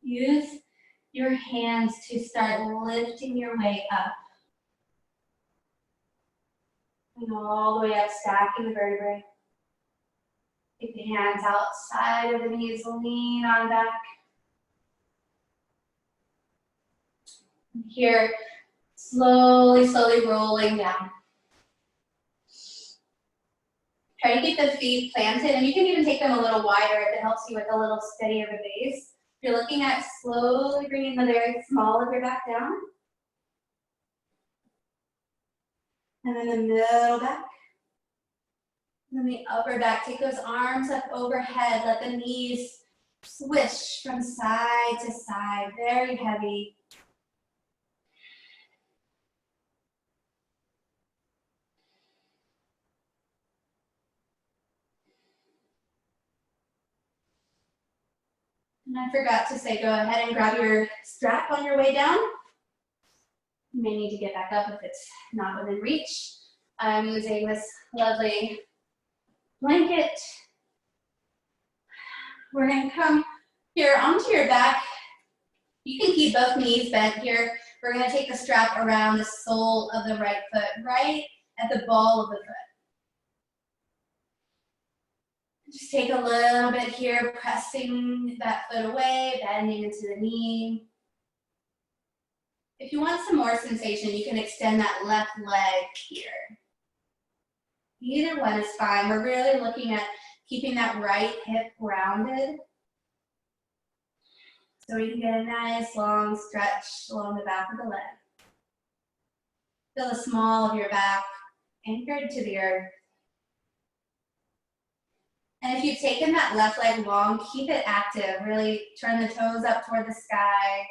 Use your hands to start lifting your way up. And all the way up, stacking the vertebrae. Take the hands outside of the knees, lean on back. And here, slowly rolling down. Try to keep the feet planted, and you can even take them a little wider if it helps you with a little steadier of a base. You're looking at slowly bringing the very small of your back down. And then the middle back. Then the upper back, take those arms up overhead, let the knees swish from side to side, very heavy. And I forgot to say, go ahead and grab your strap on your way down. You may need to get back up if it's not within reach. I'm using this lovely blanket. We're going to come here onto your back. You can keep both knees bent here. We're going to take the strap around the sole of the right foot, right at the ball of the foot. Just take a little bit here, pressing that foot away, bending into the knee. If you want some more sensation, you can extend that left leg here. Either one is fine. We're really looking at keeping that right hip grounded. So we can get a nice long stretch along the back of the leg. Feel the small of your back anchored to the earth. And if you've taken that left leg long, keep it active. Really turn the toes up toward the sky.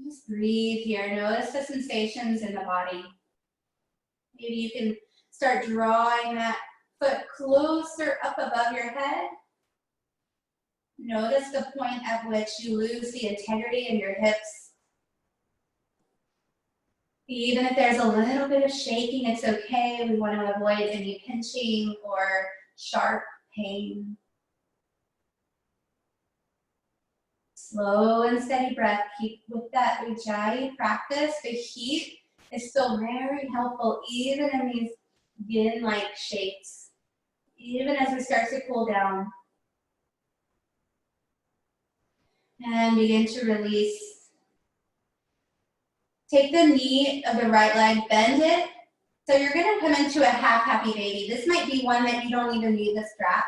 Just breathe here. Notice the sensations in the body. Maybe you can start drawing that foot closer up above your head. Notice the point at which you lose the integrity in your hips. Even if there's a little bit of shaking, it's okay. We want to avoid any pinching or sharp pain. Slow and steady breath. Keep with that Ujjayi practice. The heat is still very helpful, even in these yin-like shapes, even as we start to cool down. And begin to release. Take the knee of the right leg, bend it. So you're gonna come into a half happy baby. This might be one that you don't even need the strap.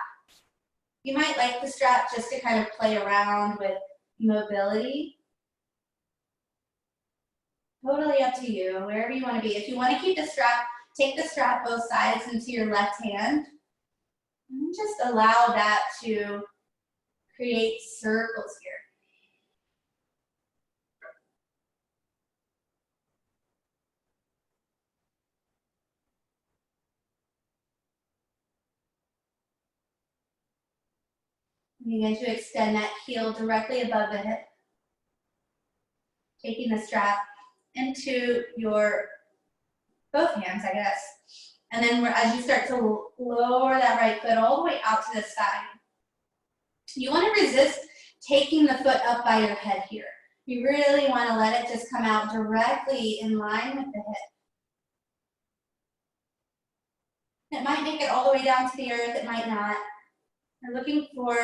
You might like the strap just to kind of play around with mobility. Totally up to you, wherever you wanna be. If you wanna keep the strap, take the strap both sides into your left hand. And just allow that to create circles here. Begin to extend that heel directly above the hip. Taking the strap into your both hands, I guess. And then as you start to lower that right foot all the way out to the side, you want to resist taking the foot up by your head here. You really want to let it just come out directly in line with the hip. It might make it all the way down to the earth, it might not. We're looking for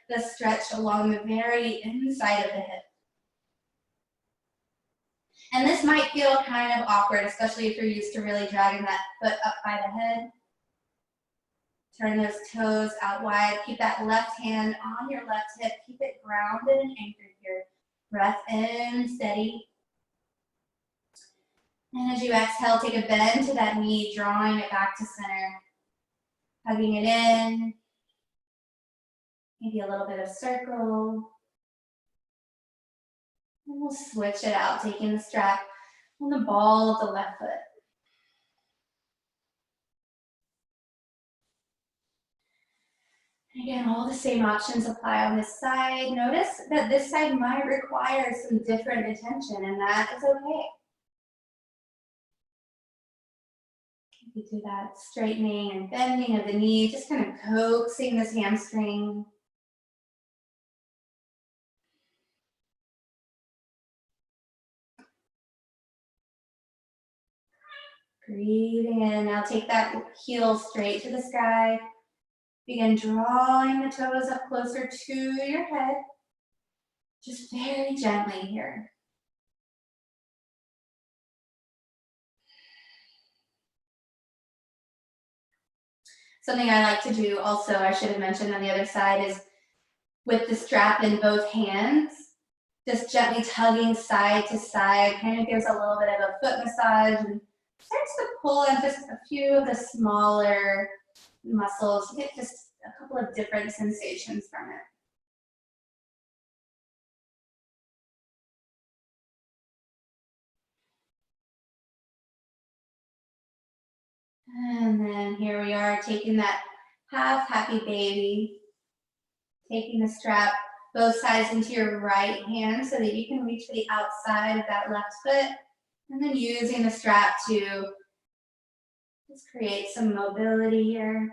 the stretch along the very inside of the hip. And this might feel kind of awkward, especially if you're used to really dragging that foot up by the head. Turn those toes out wide. Keep that left hand on your left hip. Keep it grounded and anchored here. Breath in, steady. And as you exhale, take a bend to that knee, drawing it back to center. Hugging it in. Maybe a little bit of circle. And we'll switch it out, taking the strap on the ball of the left foot. Again, all the same options apply on this side. Notice that this side might require some different attention, and that is okay. You do that straightening and bending of the knee, just kind of coaxing this hamstring. Breathing in. Now take that heel straight to the sky. Begin drawing the toes up closer to your head. Just very gently here. Something I like to do also, I should have mentioned on the other side, is with the strap in both hands, just gently tugging side to side, kind of gives a little bit of a foot massage and starts to pull in just a few of the smaller muscles. You get just a couple of different sensations from it. And then here we are taking that half happy baby, taking the strap both sides into your right hand so that you can reach for the outside of that left foot, and then using the strap to just create some mobility here.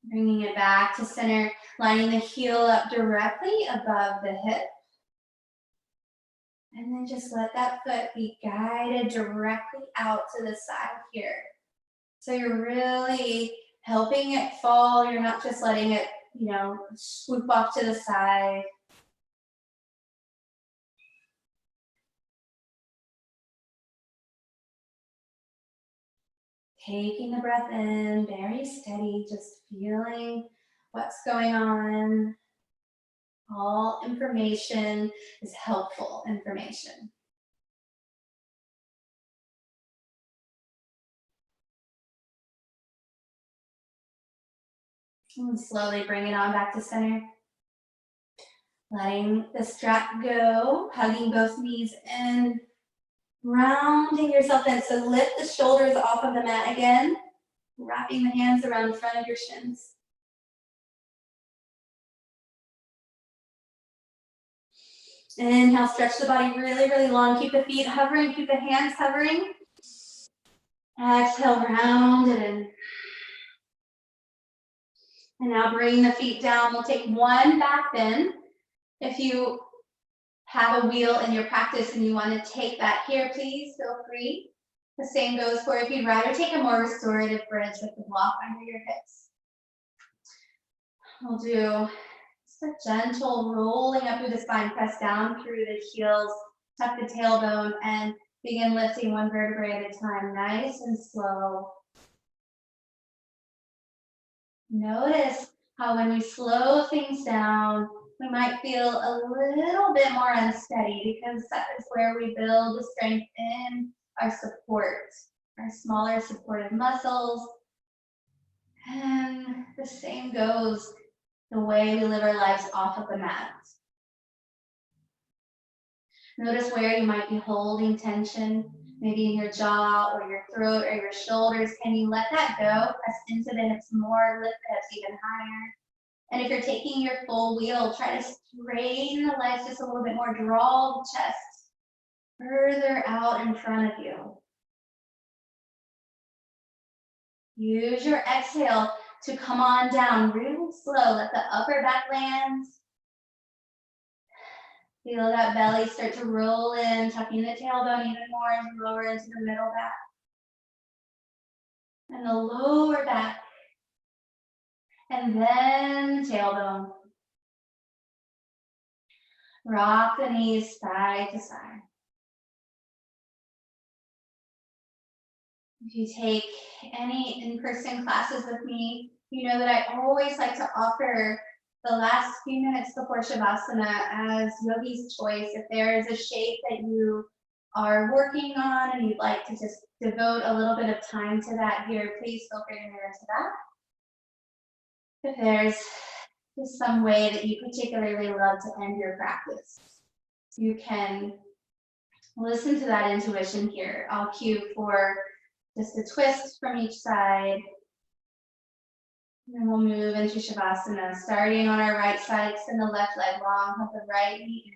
Bringing it back to center, lining the heel up directly above the hip. And then just let that foot be guided directly out to the side here. So you're really helping it fall. You're not just letting it, swoop off to the side. Taking the breath in, very steady, just feeling what's going on. All information is helpful information. And slowly bring it on back to center. Letting the strap go, hugging both knees in, rounding yourself in. So lift the shoulders off of the mat again, wrapping the hands around the front of your shins. Inhale, stretch the body really, really long. Keep the feet hovering, keep the hands hovering. Exhale, round it in. And now bring the feet down. We'll take one back bend. If you have a wheel in your practice and you want to take that here, please feel free. The same goes for if you'd rather take a more restorative bridge with the block under your hips. We'll do just a gentle rolling up through the spine, press down through the heels, tuck the tailbone, and begin lifting one vertebrae at a time, nice and slow. Notice how when we slow things down, we might feel a little bit more unsteady because that is where we build the strength in our support, our smaller supportive muscles. And the same goes the way we live our lives off of the mat. Notice where you might be holding tension, maybe in your jaw or your throat or your shoulders. Can you let that go? Press into the hips more, lift the hips even higher. And if you're taking your full wheel, try to straighten the legs just a little bit more. Draw the chest further out in front of you. Use your exhale to come on down really slow. Let the upper back land. Feel that belly start to roll in, tucking the tailbone even more as you lower into the middle back. And the lower back. And then tailbone. Rock the knees side to side. If you take any in-person classes with me, you know that I always like to offer the last few minutes before Shavasana as yogi's choice. If there is a shape that you are working on and you'd like to just devote a little bit of time to that here, please feel free to move into that. If there's just some way that you particularly love to end your practice, you can listen to that intuition here. I'll cue for just a twist from each side. And then we'll move into Shavasana. Starting on our right side, extend the left leg long, hug the right knee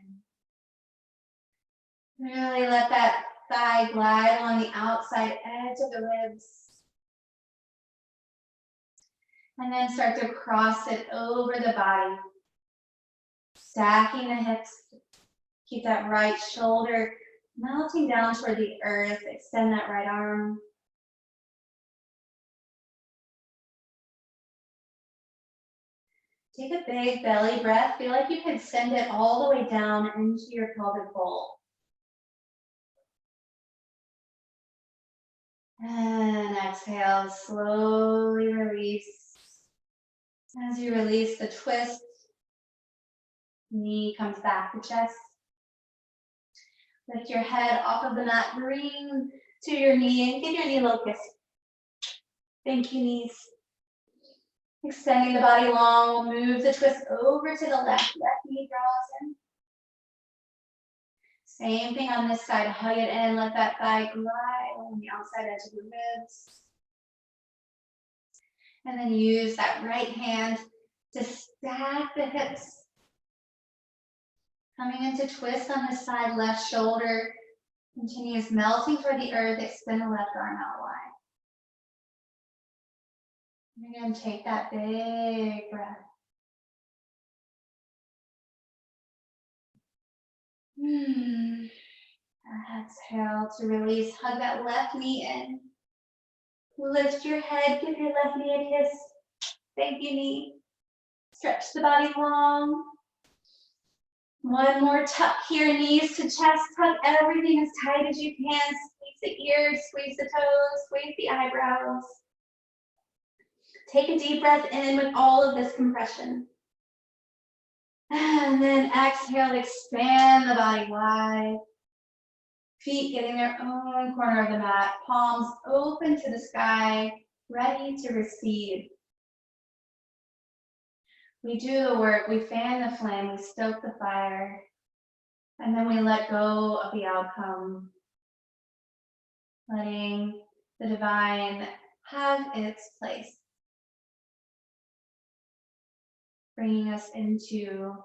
in. Really let that thigh glide along the outside edge of the ribs. And then start to cross it over the body. Stacking the hips. Keep that right shoulder melting down toward the earth. Extend that right arm. Take a big belly breath. Feel like you could send it all the way down into your pelvic bowl. And exhale, slowly release. As you release the twist, knee comes back to chest. Lift your head off of the mat, bring to your knee and give your knee a little kiss. Thank you, knees. Extending the body long, we'll move the twist over to the left. Left knee draws in. Same thing on this side, hug it in, let that thigh glide on the outside edge of the ribs. And then use that right hand to stack the hips. Coming into twist on this side, left shoulder continues melting toward the earth, extend the left arm out wide. And again, take that big breath. Exhale to release, hug that left knee in. Lift your head, give your left knee a kiss. Thank you, knee. Stretch the body long. One more tuck here, knees to chest, tuck everything as tight as you can. Squeeze the ears, squeeze the toes, squeeze the eyebrows. Take a deep breath in with all of this compression. And then exhale, expand the body wide. Feet getting their own corner of the mat, palms open to the sky, ready to receive. We do the work, we fan the flame, we stoke the fire, and then we let go of the outcome, letting the divine have its place, bringing us into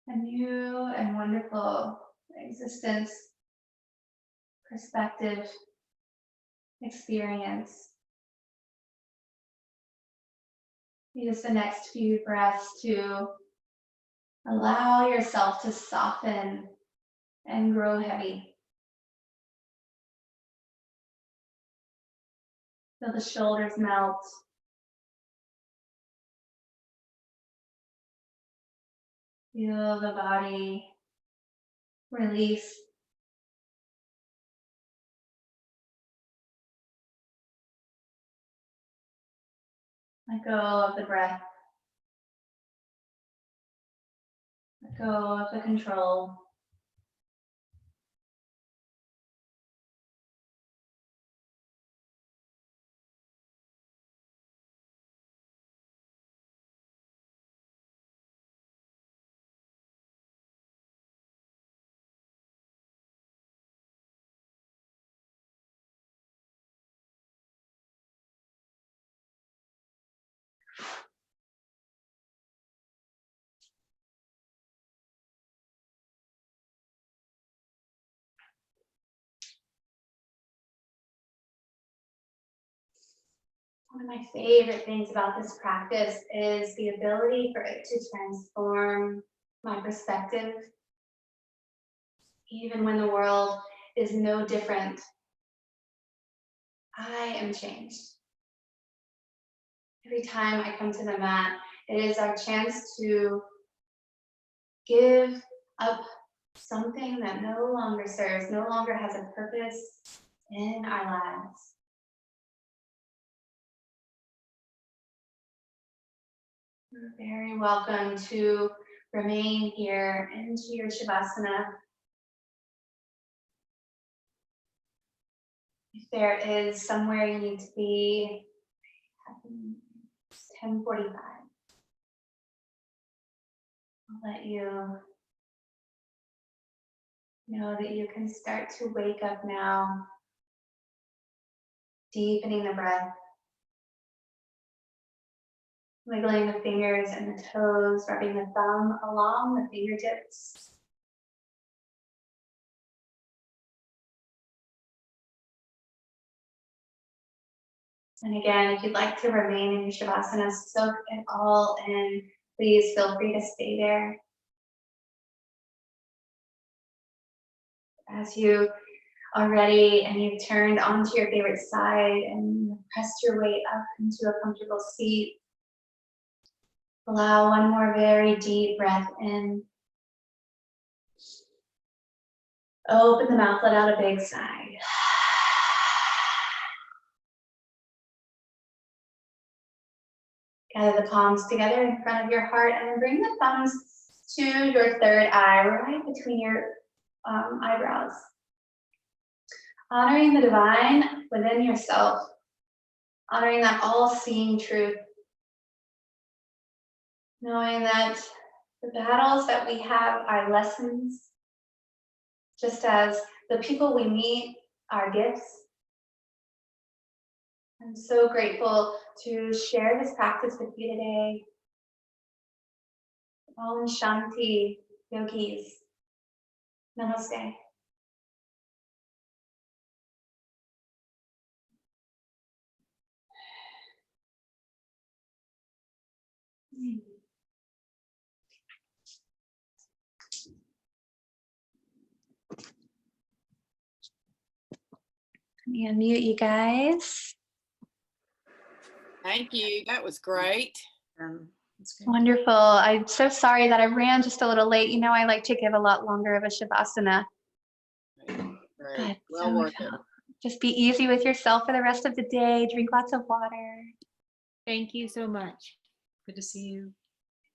a new and wonderful existence, perspective, experience. Use the next few breaths to allow yourself to soften and grow heavy. Feel the shoulders melt. Feel the body release. Let go of the breath. Let go of the control. One of my favorite things about this practice is the ability for it to transform my perspective, even when the world is no different. I am changed. Every time I come to the mat, it is our chance to give up something that no longer serves, no longer has a purpose in our lives. You're very welcome to remain here into your Shavasana. If there is somewhere you need to be, it's 10:45. I'll let you know that you can start to wake up now, deepening the breath, wiggling the fingers and the toes, rubbing the thumb along the fingertips. And again, if you'd like to remain in your Shavasana, soak it all in, please feel free to stay there. As you are ready and you've turned onto your favorite side and pressed your weight up into a comfortable seat, allow one more very deep breath in. Open the mouth, let out a big sigh. Gather the palms together in front of your heart and then bring the thumbs to your third eye, right between your eyebrows. Honoring the divine within yourself. Honoring that all-seeing truth. Knowing that the battles that we have are lessons, just as the people we meet are gifts. I'm so grateful to share this practice with you today. Om Shanti, yogis. Namaste. Let me unmute you guys. Thank you. That was great. Wonderful. I'm so sorry that I ran just a little late. You know, I like to give a lot longer of a Shavasana. Great. But Well worth it. just be easy with yourself for the rest of the day. Drink lots of water. Thank you so much. Good to see you.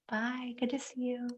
Bye. Good to see you.